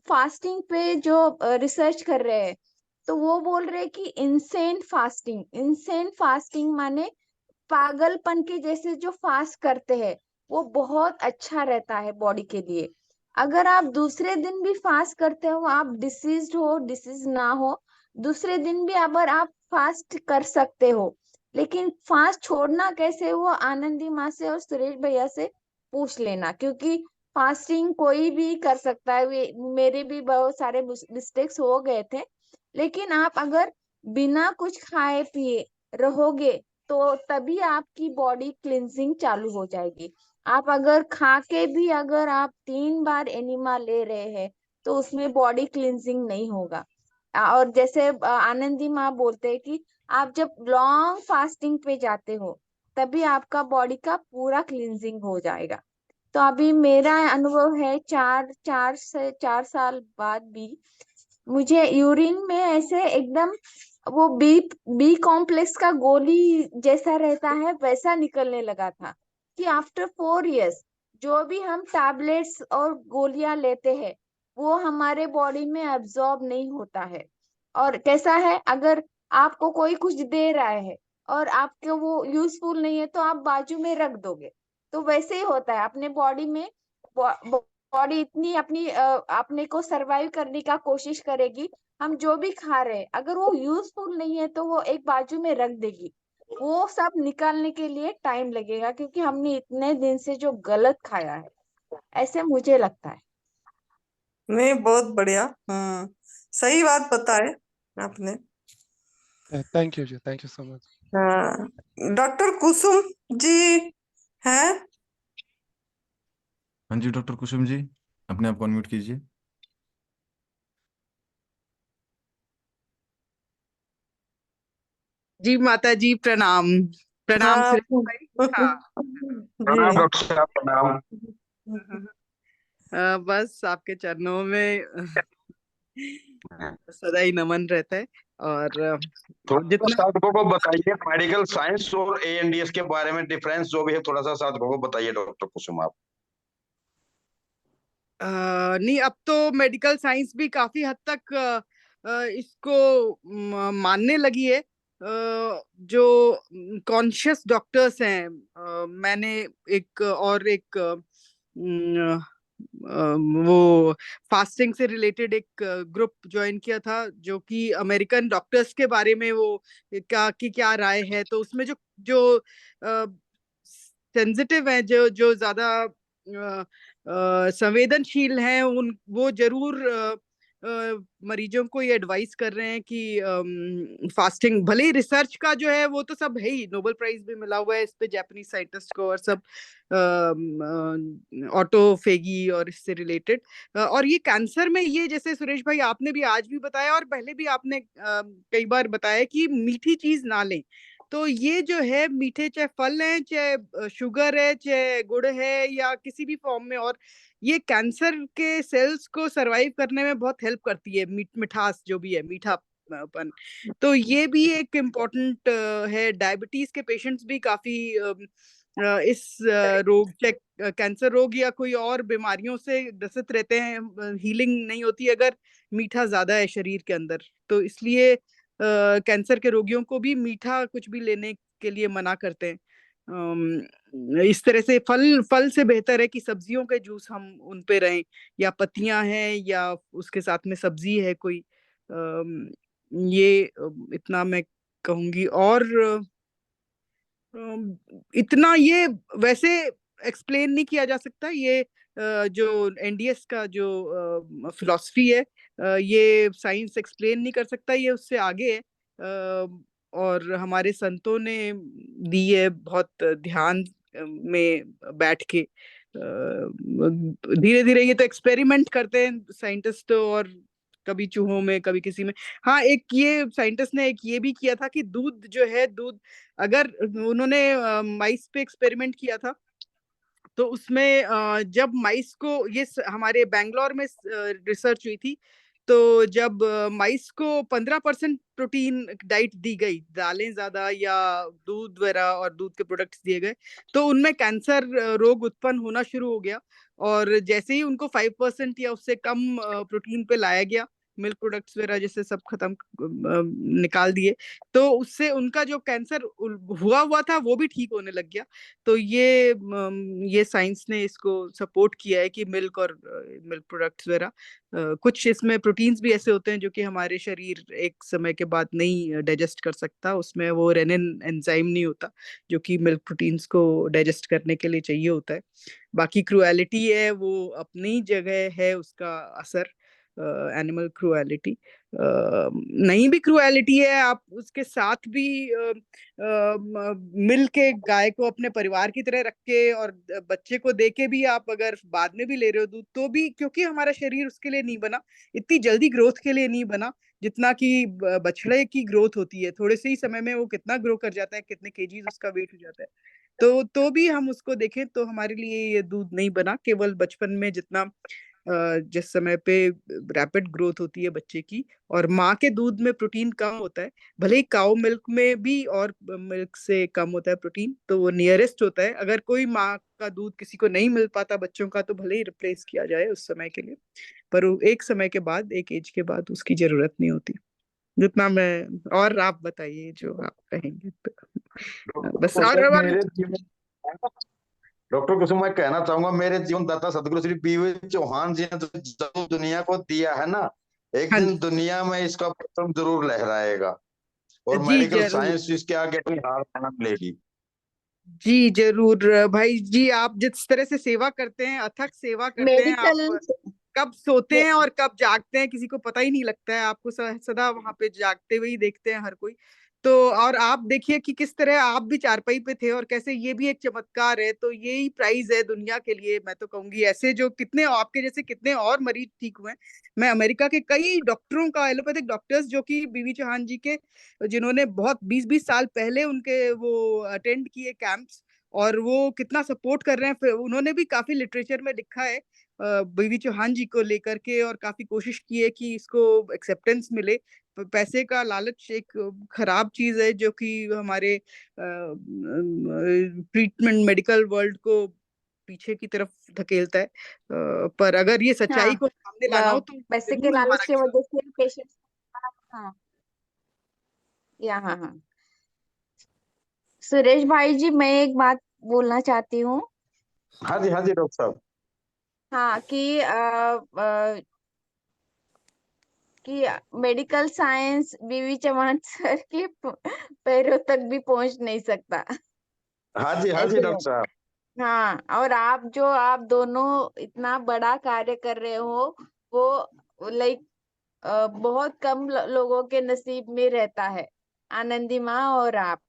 फास्टिंग पे जो रिसर्च कर रहे हैं, तो वो बोल रहे हैं कि इंसेन फास्टिंग माने पागलपन के जैसे जो फास्ट करते हैं वो बहुत अच्छा रहता है बॉडी के लिए। अगर आप दूसरे दिन भी फास्ट करते हो, आप डिसीज्ड हो डिसीज ना हो, दूसरे दिन भी अगर आप फास्ट कर सकते हो। लेकिन फास्ट छोड़ना कैसे वो आनंदी माँ से और सुरेश भैया से पूछ लेना, क्योंकि फास्टिंग कोई भी कर सकता है। मेरे भी बहुत सारे मिस्टेक्स हो गए थे। लेकिन आप अगर बिना कुछ खाए पिए रहोगे तो तभी आपकी बॉडी क्लिनजिंग चालू हो जाएगी। आप अगर खा के भी अगर आप 3 बार एनिमा ले रहे हैं तो उसमें बॉडी क्लिनजिंग नहीं होगा। और जैसे आनंदी माँ बोलते हैं कि आप जब लॉन्ग फास्टिंग पे जाते हो तभी आपका बॉडी का पूरा क्लिनजिंग हो जाएगा। तो अभी मेरा अनुभव है 4 बाद भी मुझे यूरिन में ऐसे एकदम वो बी कॉम्प्लेक्स का गोली जैसा रहता है वैसा निकलने लगा था कि आफ्टर 4 इयर्स जो भी हम टैबलेट्स और गोलियां लेते हैं वो हमारे बॉडी में एब्जॉर्ब नहीं होता है। और कैसा है, अगर आपको कोई कुछ दे रहा है और आपको वो यूजफुल नहीं है तो आप बाजू में रख दोगे। तो वैसे ही होता है अपने बॉडी में। बॉडी इतनी अपने को सरवाइव करने का कोशिश करेगी। हम जो भी खा रहे हैं अगर वो यूजफुल नहीं है तो वो एक बाजू में रख देगी। वो सब निकालने के लिए टाइम लगेगा क्योंकि हमने इतने दिन से जो गलत खाया है, ऐसे मुझे लगता है। नहीं, बहुत बढ़िया। सही बात बताए आपने। थैंक यू जी, थैंक यू सो मच। हाँ, डॉक्टर कुसुम जी हैं? हाँ जी डॉक्टर कुसुम जी, अपने आप को अनम्यूट कीजिए। जी माता जी, प्रणाम। प्रणाम हाँ सुरेश भाई। हाँ प्रणाम जी। डॉक्टर साहब प्रणाम। बस आपके चरणों में सदा ही नमन रहता है। और थोड़ा सा जितना साधकों को बताइए मेडिकल साइंस और एएनडीएस के बारे में डिफरेंस जो भी है थोड़ा सा साधकों को बताइए डॉक्टर कुसुम आप। नहीं, अब तो मेडिकल साइंस भी काफी हद तक इसको मानने लगी है। जो कॉन्शियस डॉक्टर्स हैं, मैंने एक वो फास्टिंग से रिलेटेड एक ग्रुप ज्वाइन किया था जो कि अमेरिकन डॉक्टर्स के बारे में वो क्या राय है। तो उसमें जो जो सेंसिटिव है, जो ज्यादा संवेदनशील हैं, उन वो जरूर मरीजों को ये एडवाइस कर रहे हैं कि फास्टिंग, भले ही रिसर्च का जो है वो तो सब है ही, नोबेल प्राइज भी मिला हुआ है इस पे जापानीज साइंटिस्ट को और सब, ऑटोफेगी और इससे रिलेटेड। और ये कैंसर में, ये जैसे सुरेश भाई आपने भी आज भी बताया और पहले भी आपने कई बार बताया कि मीठी चीज ना लें। तो ये जो है मीठे, चाहे फल हैं, चाहे शुगर है, चाहे गुड़ है, या किसी भी फॉर्म में, और ये कैंसर के सेल्स को सरवाइव करने में बहुत हेल्प करती है। मिठास जो भी है, मीठापन, तो ये भी एक इम्पोर्टेंट है। डायबिटीज के पेशेंट्स भी काफी इस रोग, चाहे कैंसर रोग या कोई और बीमारियों से ग्रसित रहते हैं, हीलिंग नहीं होती अगर मीठा ज्यादा है शरीर के अंदर। तो इसलिए कैंसर के रोगियों को भी मीठा कुछ भी लेने के लिए मना करते हैं। इस तरह से फल से बेहतर है कि सब्जियों के जूस हम उन पे रहें, या पत्तियां हैं, या उसके साथ में सब्जी है कोई। ये इतना मैं कहूंगी। और इतना ये वैसे एक्सप्लेन नहीं किया जा सकता। ये जो एनडीएस का जो फिलॉसफी है, ये साइंस एक्सप्लेन नहीं कर सकता, ये उससे आगे है। और हमारे संतों ने दी है बहुत ध्यान में बैठ के। धीरे धीरे ये तो एक्सपेरिमेंट करते हैं साइंटिस्ट, और कभी चूहों में, कभी किसी में। हाँ, एक ये साइंटिस्ट ने एक ये भी किया था कि दूध जो है, दूध अगर उन्होंने माइस पे एक्सपेरिमेंट किया था, तो उसमें जब माइस को, ये हमारे बैंगलोर में रिसर्च हुई थी, तो जब माइस को 15% प्रोटीन डाइट दी गई, दालें ज्यादा या दूध वगैरह और दूध के प्रोडक्ट्स दिए गए, तो उनमें कैंसर रोग उत्पन्न होना शुरू हो गया। और जैसे ही उनको 5% या उससे कम प्रोटीन पे लाया गया, मिल्क प्रोडक्ट्स वगैरह जैसे सब खत्म निकाल दिए, तो उससे उनका जो कैंसर हुआ था वो भी ठीक होने लग गया। तो ये साइंस ने इसको सपोर्ट किया है कि मिल्क और मिल्क प्रोडक्ट्स वगैरह, कुछ इसमें प्रोटीन्स भी ऐसे होते हैं जो कि हमारे शरीर एक समय के बाद नहीं डाइजेस्ट कर सकता। उसमें वो रेनिन एंजाइम नहीं होता जो कि मिल्क प्रोटीन्स को डाइजेस्ट करने के लिए चाहिए होता है। बाकी क्रुएलिटी है, वो अपनी जगह है उसका असर, एनिमल क्रुएलिटी। नहीं भी क्रुएलिटी है, आप उसके साथ भी मिल के गाय को अपने परिवार की तरह रख के, और बच्चे को दे के भी आप अगर बाद में भी ले रहे हो दूध, तो भी, क्योंकि हमारा शरीर उसके लिए नहीं बना, इतनी जल्दी ग्रोथ के लिए नहीं बना जितना कि बछड़े की ग्रोथ होती है। थोड़े से ही समय में वो कितना ग्रो कर जाता है, कितने केजीज उसका वेट हो जाता है। तो भी हम उसको देखें तो हमारे लिए ये दूध नहीं बना। केवल बचपन में जितना जिस समय पे रैपिड ग्रोथ होती है बच्चे की, और माँ के दूध में प्रोटीन कम होता है, भले ही काउ मिल्क में भी और मिल्क से कम होता है प्रोटीन, तो वो नियरेस्ट होता है। अगर कोई माँ का दूध किसी को नहीं मिल पाता बच्चों का, तो भले ही रिप्लेस किया जाए उस समय के लिए, पर एक समय के बाद, एक एज के बाद उसकी जरूरत नहीं होती। जितना मैं, और आप बताइए जो आप कहेंगे तो बस। और मेरे जीवन, डॉक्टर कुसुम, मैं कहना चाहूंगा, मेरे जीवन दाता सदगुरु श्री पीवी चौहान जी ने जो दुनिया को दिया है ना, एक हाँ दिन दुनिया में इसका परचम जरूर लहराएगा, और जी, मेडिकल जरूर साइंस इसके आगे अपनी हार मान लेगी। जी, जरूर भाई जी। आप जिस तरह से सेवा करते हैं, अथक सेवा करते हैं, आप मेडिकल कब सोते हैं और कब जागते हैं किसी को पता ही नहीं लगता है। आपको सदा वहां पे जागते हुए ही देखते हैं हर कोई। तो और आप देखिए कि किस तरह आप भी चारपाई पे थे, और कैसे ये भी एक चमत्कार है। तो यही प्राइज है दुनिया के लिए, मैं तो कहूंगी। ऐसे जो कितने आपके जैसे कितने और मरीज ठीक हुए हैं। मैं अमेरिका के कई डॉक्टरों का, एलोपैथिक डॉक्टर्स जो कि बीवी चौहान जी के, जिन्होंने बहुत 20-20 साल पहले उनके वो अटेंड किए कैंप्स, और वो कितना सपोर्ट कर रहे हैं। फिर उन्होंने भी काफी लिटरेचर में लिखा है बीवी चौहान जी को लेकर के, और काफी कोशिश की है कि इसको एक्सेप्टेंस मिले। पैसे का लालच एक खराब चीज है जो कि हमारे ट्रीटमेंट मेडिकल वर्ल्ड को पीछे की तरफ धकेलता है। पर अगर ये सच्चाई हाँ, को सामने लाना हो तो पैसे के जरूर लालच हमारा की वजह से पेशेंट, हाँ, हाँ, सुरेश भाई जी, मैं एक बात बोलना चाहती हूँ। हाँ जी, हाँ जी डॉक्टर साहब। हाँ, कि मेडिकल साइंस बीवी चौहान सर के पैरों तक भी पहुंच नहीं सकता। हाँ जी, हाँ जी ऐसे डॉक्टर में, साहब। हाँ, और आप दोनों इतना बड़ा कार्य कर रहे हो, वो लाइक बहुत कम लोगों के नसीब में रहता है, आनंदी माँ और आप।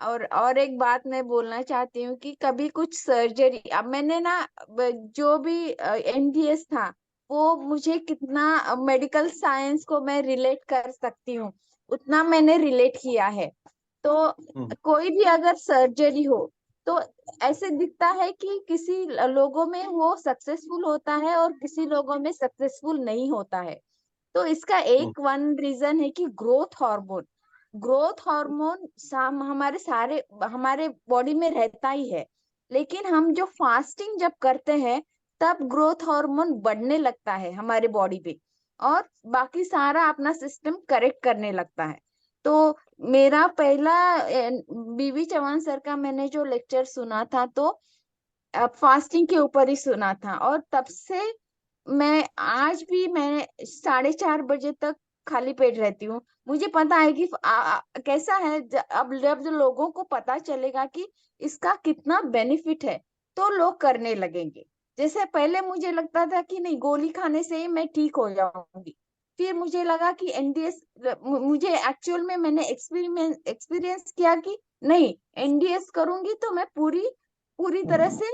और एक बात मैं बोलना चाहती हूँ कि कभी कुछ सर्जरी, अब मैंने ना जो भी एनडीएस था, वो मुझे कितना मेडिकल साइंस को मैं रिलेट कर सकती हूँ, उतना मैंने रिलेट किया है। तो कोई भी अगर सर्जरी हो तो ऐसे दिखता है कि किसी लोगों में वो सक्सेसफुल होता है और किसी लोगों में सक्सेसफुल नहीं होता है। तो इसका एक वन रीजन है कि ग्रोथ हार्मोन हमारे बॉडी में रहता ही है, लेकिन हम जो फास्टिंग जब करते हैं तब ग्रोथ हार्मोन बढ़ने लगता है हमारे बॉडी पे और बाकी सारा अपना सिस्टम करेक्ट करने लगता है। तो मेरा पहला बीवी चौहान सर का मैंने जो लेक्चर सुना था तो फास्टिंग के ऊपर ही सुना था और तब से मैं आज भी मैं 4:30 बजे तक खाली पेट रहती हूँ। मुझे पता है कि कैसा है अब जब लोगों को पता चलेगा कि इसका कितना बेनिफिट है तो लोग करने लगेंगे। जैसे पहले मुझे लगता था कि नहीं, गोली खाने से ही मैं ठीक हो जाऊंगी, फिर मुझे लगा कि एनडीएस, मुझे एक्चुअल में मैंने एक्सपीरियंस किया कि नहीं, एनडीएस करूंगी तो मैं पूरी तरह से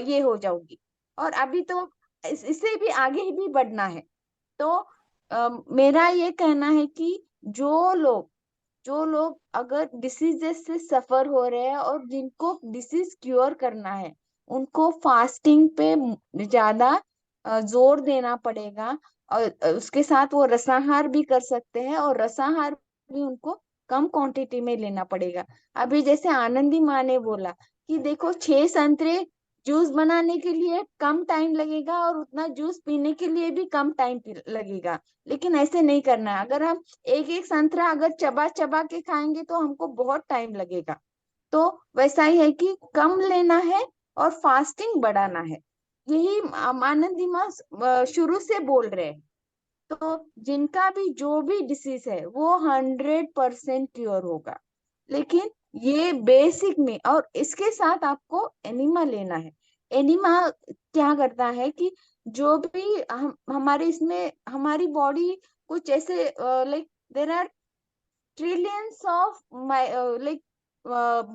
ये हो जाऊंगी और अभी तो इससे भी आगे भी बढ़ना है। तो मेरा ये कहना है कि जो लोग अगर डिसीजेस से सफर हो रहे हैं और जिनको डिसीज क्योर करना है उनको फास्टिंग पे ज्यादा जोर देना पड़ेगा और उसके साथ वो रसाहार भी कर सकते हैं और रसाहार भी उनको कम क्वांटिटी में लेना पड़ेगा। अभी जैसे आनंदी माँ ने बोला कि देखो 6 संतरे जूस बनाने के लिए कम टाइम लगेगा और उतना जूस पीने के लिए भी कम टाइम लगेगा, लेकिन ऐसे नहीं करना है। अगर हम एक एक संतरा अगर चबा चबा के खाएंगे तो हमको बहुत टाइम लगेगा। तो वैसा ही है कि कम लेना है और फास्टिंग बढ़ाना है, यही आनंदी माँ शुरू से बोल रहे हैं। तो जिनका भी जो भी डिसीज है वो 100% क्योर होगा, लेकिन ये बेसिक में, और इसके साथ आपको एनिमा लेना है। एनिमा क्या करता है कि जो भी हमारे इसमें हमारी बॉडी कुछ ऐसे like there are trillions of like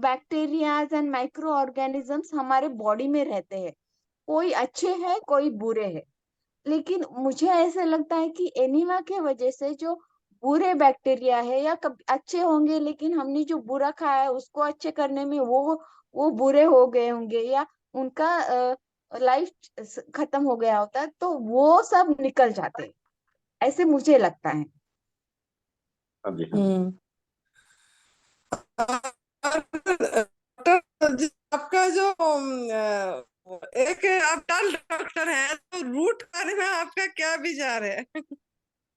bacterias and micro organisms हमारे बॉडी में रहते हैं, कोई अच्छे हैं कोई बुरे हैं। लेकिन मुझे ऐसे लगता है कि एनीमा के वजह से जो बुरे बैक्टीरिया है या कभी अच्छे होंगे लेकिन हमने जो बुरा खाया है उसको अच्छे करने में वो बुरे हो गए होंगे या उनका लाइफ खत्म हो गया होता है, तो वो सब निकल जाते हैं, ऐसे मुझे लगता है। हाँ जी, हाँ जी। डॉक्टर जी, आपका जो एक आप टल डॉक्टर हैं, तो रूट करने में आपका क्या विचार है?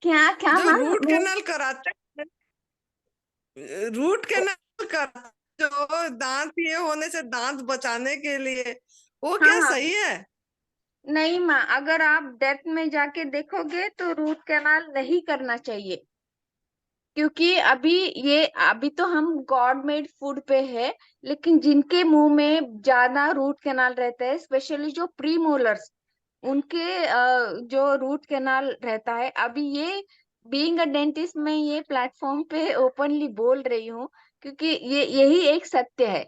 क्या क्या जो मैम? रूट कैनाल कराते हैं, रूट कैनाल कर जो दांत ये होने से दांत बचाने के लिए, वो हाँ क्या हाँ, सही है? नहीं माँ, अगर आप डेप्थ में जाके देखोगे तो रूट कैनाल नहीं करना चाहिए, क्योंकि अभी तो हम गॉड मेड फूड पे है, लेकिन जिनके मुंह में ज्यादा रूट कैनाल रहता है, स्पेशली जो प्री मोलर्स, उनके जो रूट कैनाल रहता है, अभी ये बीइंग अ डेंटिस्ट मैं ये प्लेटफॉर्म पे ओपनली बोल रही हूँ क्योंकि यही एक सत्य है।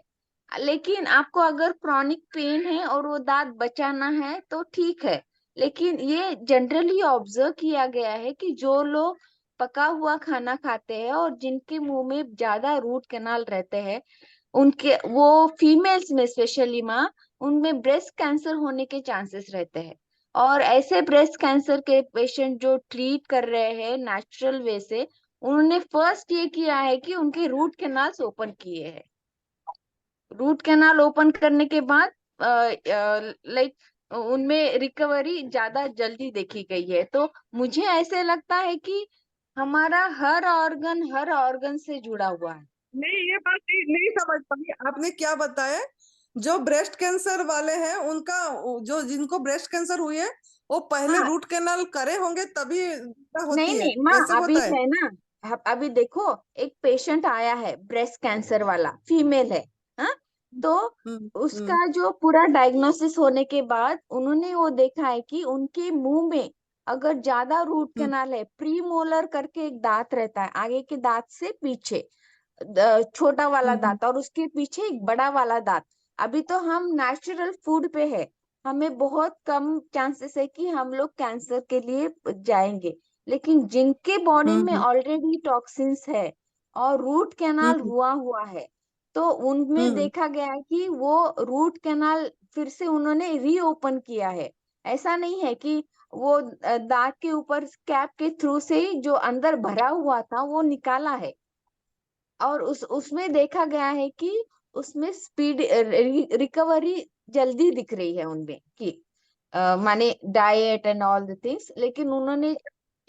लेकिन आपको अगर क्रॉनिक पेन है और वो दांत बचाना है तो ठीक है, लेकिन ये जनरली ऑब्जर्व किया गया है कि जो लोग पका हुआ खाना खाते हैं और जिनके मुंह में ज्यादा रूट कैनाल रहते हैं, उनके वो फीमेल्स में स्पेशली माँ, उनमें ब्रेस्ट कैंसर होने के चांसेस रहते हैं। और ऐसे ब्रेस्ट कैंसर के पेशेंट जो ट्रीट कर रहे हैं नेचुरल वे से, उन्होंने फर्स्ट ये किया है कि उनके रूट कैनाल्स ओपन किए हैं। रूट कैनाल ओपन करने के बाद लाइक उनमें रिकवरी ज्यादा जल्दी देखी गई है। तो मुझे ऐसे लगता है कि हमारा हर ऑर्गन से जुड़ा हुआ है। नहीं, ये बात नहीं समझ पाई आपने क्या बताया। जो ब्रेस्ट कैंसर वाले हैं उनका, जो जिनको ब्रेस्ट कैंसर हुई है वो पहले हाँ, रूट कैनाल करे होंगे तभी नहीं होती है, नहीं माँ, ऐसे अभी होता है? है ना, अभी देखो, एक पेशेंट आया है ब्रेस्ट कैंसर वाला, फीमेल है, हाँ, तो उसका जो पूरा डायग्नोसिस होने के बाद उन्होंने वो देखा है कि उनके मुंह में अगर ज्यादा रूट कैनाल है, प्री मोलर करके एक दांत रहता है आगे के दांत से पीछे, छोटा वाला दांत, और उसके पीछे एक बड़ा वाला दांत। अभी तो हम नेचुरल फूड पे है, हमें बहुत कम चांसेस है कि हम लोग कैंसर के लिए जाएंगे, लेकिन जिनके बॉडी में ऑलरेडी टॉक्सिन्स है और रूट कैनाल हुआ है, तो उनमें देखा गया है कि वो रूट कैनाल फिर से उन्होंने रीओपन किया है। ऐसा नहीं है कि वो दांत के ऊपर कैप के थ्रू से ही जो अंदर भरा हुआ था वो निकाला है। और उसमें देखा गया है कि उसमें स्पीड रिकवरी जल्दी दिख रही है उनमें कि माने diet and all the things. लेकिन उन्होंने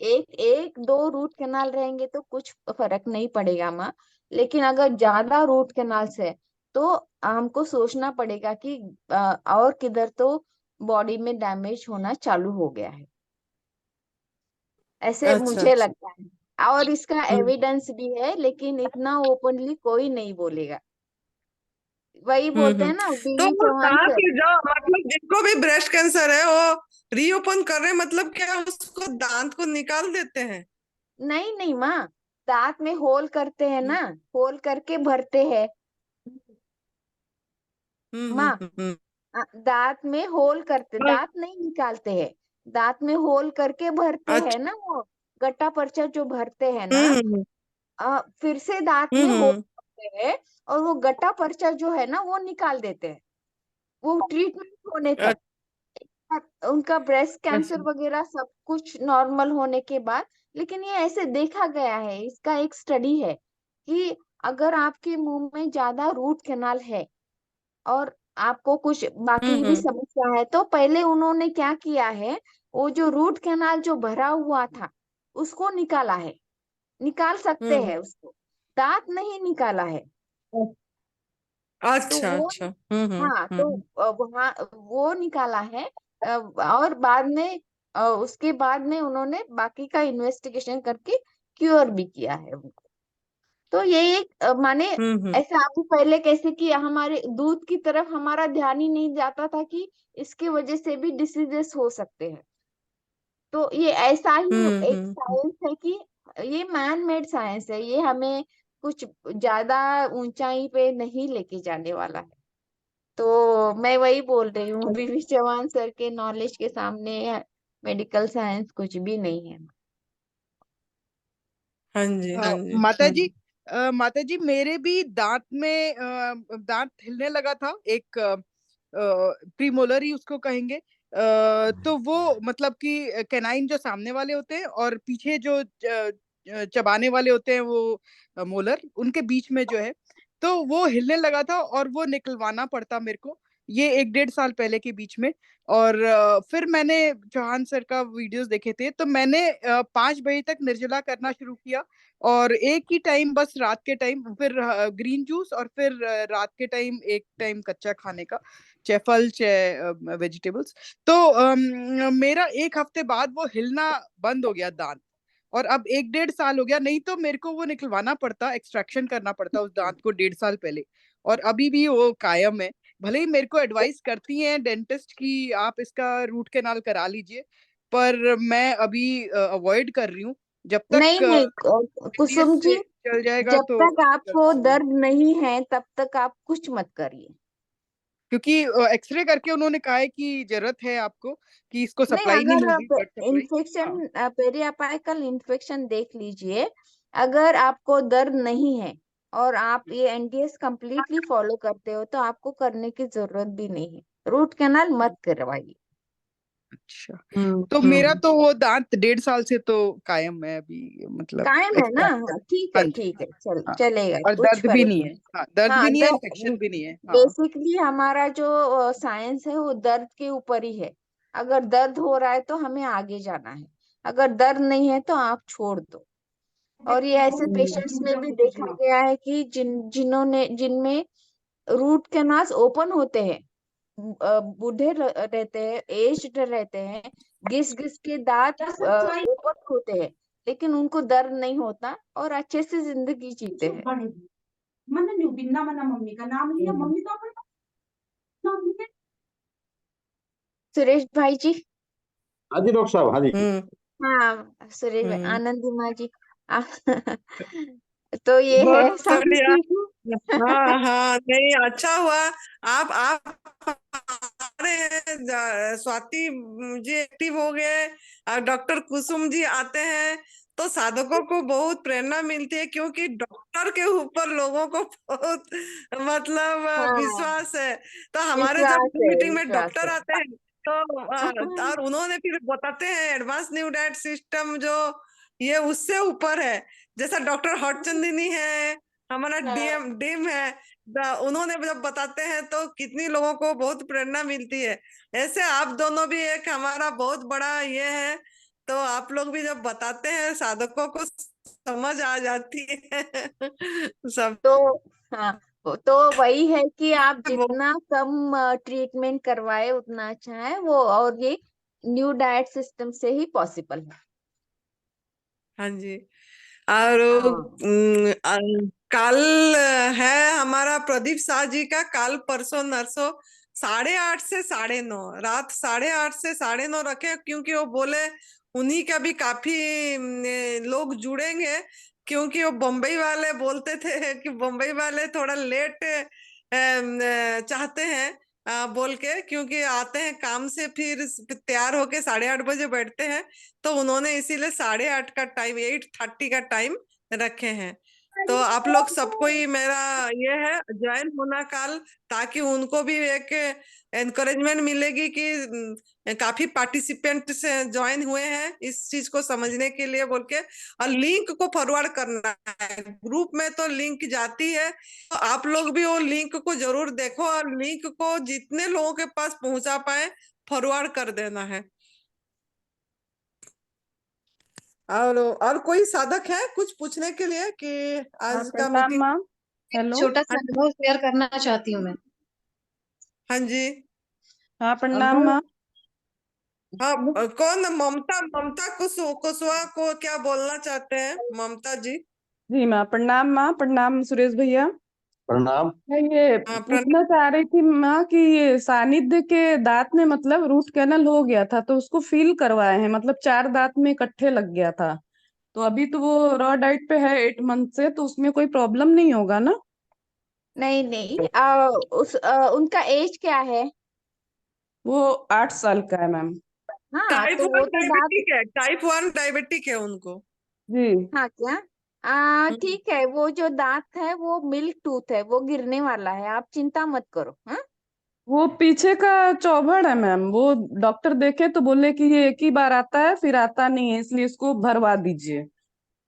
एक दो रूट कैनाल रहेंगे तो कुछ फर्क नहीं पड़ेगा माँ, लेकिन अगर ज्यादा रूट कैनाल्स है तो हमको सोचना पड़ेगा कि और किधर तो बॉडी में डैमेज होना चालू हो गया है, ऐसे अच्छा मुझे अच्छा लगता है। और इसका एविडेंस भी है, लेकिन इतना ओपनली कोई नहीं बोलेगा। वही बोलते हैं ना, तो बीवी वो चौहान दांत सर। की जो मतलब जिनको भी ब्रेस्ट कैंसर है वो रीओपन कर रहे हैं, मतलब क्या उसको दांत को निकाल देते हैं? नहीं नहीं माँ, दांत में होल करते हैं ना, होल करके भरते हैं माँ। हम्म। दांत में होल करते, हाँ, दांत नहीं निकालते हैं, दांत में होल करके भरते हैं अच्छा। ना, वो गट्टा पर्चा जो भरते हैं ना, हम्म फिर से दांत में होल हम्म करते हैं और वो गट्टा पर्चा जो है ना वो निकाल देते हैं, वो ट्रीटमेंट होने तक। उनका ब्रेस्ट कैंसर अच्छा वगैरह सब कुछ नॉर्मल होने के बाद। लेकिन ये ऐसे देखा गया है, इसका एक स्टडी है कि अगर आपके मुंह में ज्यादा रूट कैनाल है और आपको कुछ बाकी भी हम्म समस्या है, तो पहले उन्होंने क्या किया है, वो जो रूट कैनाल जो भरा हुआ था उसको निकाला है। निकाल सकते हम्म हैं उसको, दांत नहीं निकाला है। तो अच्छा वो, अच्छा हाँ तो वहाँ वो निकाला है। और बाद में उसके बाद में उन्होंने बाकी का इन्वेस्टिगेशन करके क्योर भी किया है उनको। तो ये एक माने हम्म ऐसे आप भी पहले कैसे कि हमारे दूध की तरफ हमारा ध्यान ही नहीं जाता था कि इसके वजह से भी डिसीजेस हो सकते हैं। तो ये ऐसा ही एक हम्म। साइंस है कि ये मैन मेड साइंस है, ये हमें कुछ ज्यादा ऊंचाई पे नहीं लेके जाने वाला है। तो मैं वही बोल रही हूँ, बीवी चौहान सर के नॉलेज के सामने मेडिकल साइंस कुछ भी नहीं है। हाँ जी हाँ जी माता जी, माता जी मेरे भी दांत में दांत हिलने लगा था, एक प्रीमोलर ही उसको कहेंगे। तो वो मतलब कि कैनाइन जो सामने वाले होते हैं और पीछे जो चबाने वाले होते हैं वो मोलर, उनके बीच में जो है, तो वो हिलने लगा था और वो निकलवाना पड़ता मेरे को, ये 1-1.5 साल पहले के बीच में। और फिर मैंने चौहान सर का वीडियोस देखे थे, तो मैंने 5 बजे तक निर्जला करना शुरू किया और एक ही टाइम बस रात के टाइम, फिर ग्रीन जूस, और फिर रात के टाइम एक टाइम कच्चा खाने का, चाहे फल चाहे वेजिटेबल्स। तो मेरा 1 हफ्ते बाद वो हिलना बंद हो गया दांत, और अब 1-1.5 साल हो गया, नहीं तो मेरे को वो निकलवाना पड़ता, एक्सट्रैक्शन करना पड़ता उस दांत को 1.5 साल पहले, और अभी भी वो कायम है। भले ही मेरे को एडवाइस करती हैं डेंटिस्ट की आप इसका रूट कैनाल करा लीजिए, पर मैं अभी अवॉइड कर रही हूँ। जब नहीं तक नहीं एनडीएस कुसुम से जी, चल जाएगा जब तो तक आपको करवा लूंगी। दर्द नहीं है तब तक आप कुछ मत करिए। क्योंकि एक्सरे करके उन्होंने कहा है कि जरूरत है आपको, कि इसको नहीं, सप्लाई नहीं मिल अगर रही, ब्लड सप्लाई। इन्फेक्शन, हाँ, पेरियापाइकल इन्फेक्शन देख लीजिए। अगर आपको दर्द नहीं है और आप ये एनडीएस कंप्लीटली फॉलो करते हो तो आपको करने की जरूरत भी नहीं है, रूट कैनाल मत करवाइए। अच्छा। तो मेरा तो वो दांत 1.5 साल से तो कायम है अभी, मतलब कायम है ना? एक्सट्रैक्ट कर। हाँ, ठीक हाँ है जी, ठीक हाँ है, चल हाँ। चलेगा, और कुछ दर्द भी फर्क नहीं नहीं। है, हाँ दर्द भी हाँ, नहीं है, इन्फेक्शन भी नहीं है। हाँ। बेसिकली हमारा जो साइंस है वो दर्द के ऊपर ही है। अगर दर्द हो रहा है तो हमें आगे जाना है, अगर दर्द नहीं है तो आप छोड़ दो। और ये ऐसे पेशेंट्स में भी देखा गया है कि जिनमें रूट कैनाल्स ओपन होते हैं, बूढ़े रहते हैं, एज्ड रहते हैं, घिस घिस के दांत ओपन होते हैं, लेकिन उनको दर्द नहीं होता और अच्छे से जिंदगी जीते हैं। मैंने न्यूबिन्ना मना मम्मी का नाम लिया, मम्मी का अपना नाम लिया। सुरेश भाई जी। हाँ जी डॉक्टर साहब, हाँ जी। हाँ सुरेश भाई, हम्म। आनंदी माँ जी। आ, तो ये बहुत है सारी बढ़िया। चीजें। हाँ हाँ, नहीं अच्छा हुआ आप हमारे स्वाति जी एक्टिव हो गए और डॉक्टर कुसुम जी आते हैं, तो साधकों को बहुत प्रेरणा मिलती है, क्योंकि डॉक्टर के ऊपर लोगों को बहुत मतलब हाँ विश्वास है। तो हमारे जब विश्वास है मीटिंग में विश्वास डॉक्टर है आते हैं तो और उन्होंने फिर बताते हैं एडवांस न्यू डाइट सिस्टम जो ये उससे ऊपर है। जैसा डॉक्टर हरचंदिनी है, हमारा डीएम डीम है, उन्होंने जब बताते हैं तो कितनी लोगों को बहुत प्रेरणा मिलती है। ऐसे आप दोनों भी एक हमारा बहुत बड़ा ये है। तो आप लोग भी जब बताते हैं साधकों को समझ आ जाती है सब। तो हाँ तो वही है कि आप जितना कम ट्रीटमेंट करवाए उतना अच्छा है वो, और ये न्यू डाइट सिस्टम से ही पॉसिबल है। हाँ जी। और हाँ कल है हमारा प्रदीप शाह जी का, कल परसों नरसों 8:30 से 9:30, रात 8:30 से 9:30 रखे, क्योंकि वो बोले उन्हीं का भी काफी लोग जुड़ेंगे। क्योंकि वो बम्बई वाले बोलते थे कि बम्बई वाले थोड़ा लेट चाहते हैं बोल के, क्योंकि आते हैं काम से फिर तैयार होके 8:30 बजे बैठते हैं। तो उन्होंने इसीलिए 8:30 का टाइम 8:30 का टाइम रखे हैं। तो आप लोग सबको ही मेरा ये है ज्वाइन होना कल, ताकि उनको भी एक एनकरेजमेंट मिलेगी कि काफी पार्टिसिपेंट से ज्वाइन हुए हैं इस चीज को समझने के लिए बोल के। और लिंक को फॉरवर्ड करना है ग्रुप में, तो लिंक जाती है, तो आप लोग भी वो लिंक को जरूर देखो और लिंक को जितने लोगों के पास पहुंचा पाए फॉरवर्ड कर देना है। और कोई साधक है कुछ पूछने के लिए कि आज का प्रणाम मीटिंग? माँ। हेलो। छोटा सा हाँ अनुभव शेयर करना चाहती हूँ मैं। हाँ जी। हाँ प्रणाम अनुभव। माँ। हाँ कौन? ममता ममता कुशवाहा को क्या बोलना चाहते हैं ममता जी? जी माँ प्रणाम, माँ प्रणाम सुरेश भैया। प्रणाम। मैं ये हाँ पूछना चाह रही थी माँ कि ये सानिध्य के दांत में मतलब रूट कैनल हो गया था, तो उसको फील करवाए हैं, मतलब 4 दांत में इकट्ठे लग गया था। तो अभी तो वो रॉ डाइट पे है 8 मंथ से, तो उसमें कोई प्रॉब्लम नहीं होगा ना? नहीं नहीं उनका एज क्या है? वो 8 साल का है मैम। हाँ टाइप तो 1 वो तो दांत। डायबिटिक है, टाइप 1 डायबिटिक है उनको। जी। हाँ क्या? ठीक है, वो जो दांत है वो मिल्क टूथ है, वो गिरने वाला है, आप चिंता मत करो। हाँ वो पीछे का चौभड़ है मैम, वो डॉक्टर देखे तो बोले कि ये एक ही बार आता है फिर आता नहीं है, इसलिए इसको भरवा दीजिए।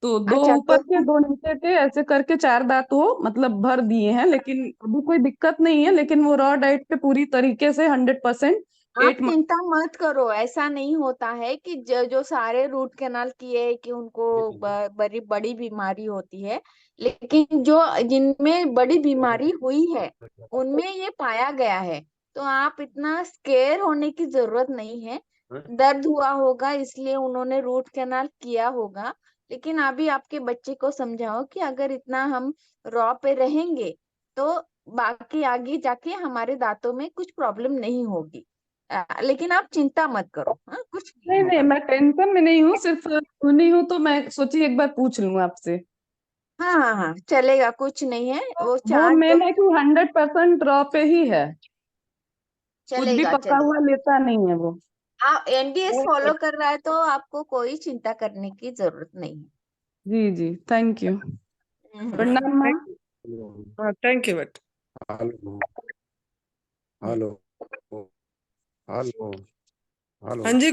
तो 2 अच्छा ऊपर तो के 2 नीचे के ऐसे करके 4 दांत वो मतलब भर दिए हैं, लेकिन अभी कोई दिक्कत नहीं है। लेकिन वो रॉ डाइट पे पूरी तरीके से 100% आप 8 मंथ। चिंता मत करो, ऐसा नहीं होता है कि जो सारे रूट कैनाल किए कि उनको बड़ी बड़ी बीमारी होती है, लेकिन जो जिनमें बड़ी बीमारी हुई है उनमें ये पाया गया है। तो आप इतना स्केयर होने की जरूरत नहीं है। दर्द हुआ होगा इसलिए उन्होंने रूट कैनाल किया होगा, लेकिन अभी आपके बच्चे को समझाओ कि अगर इतना हम रॉ पे रहेंगे तो बाकी आगे जाके हमारे दांतों में कुछ प्रॉब्लम नहीं होगी। लेकिन आप चिंता मत करो, हाँ कुछ नहीं नहीं नहीं, होगा। मैं टेंशन में नहीं हूँ, सिर्फ सुनी हूँ तो मैं सोची एक बार पूछ लूँ आपसे। हाँ हाँ हाँ चलेगा, कुछ नहीं है, वो वो चार्ट जो मेन है कि 100% रॉ पे ही है, कुछ भी चलेगा पका हुआ चलेगा। लेता नहीं है वो। आप एनडीएस फॉलो कर रहा है तो आपको कोई चिंता करने की जरूरत नहीं है। जी जी, थैंक यू। प्रणाम माँ। थैंक यू बेटा। हेलो हेलो हेलो हाँ हेलो। जी।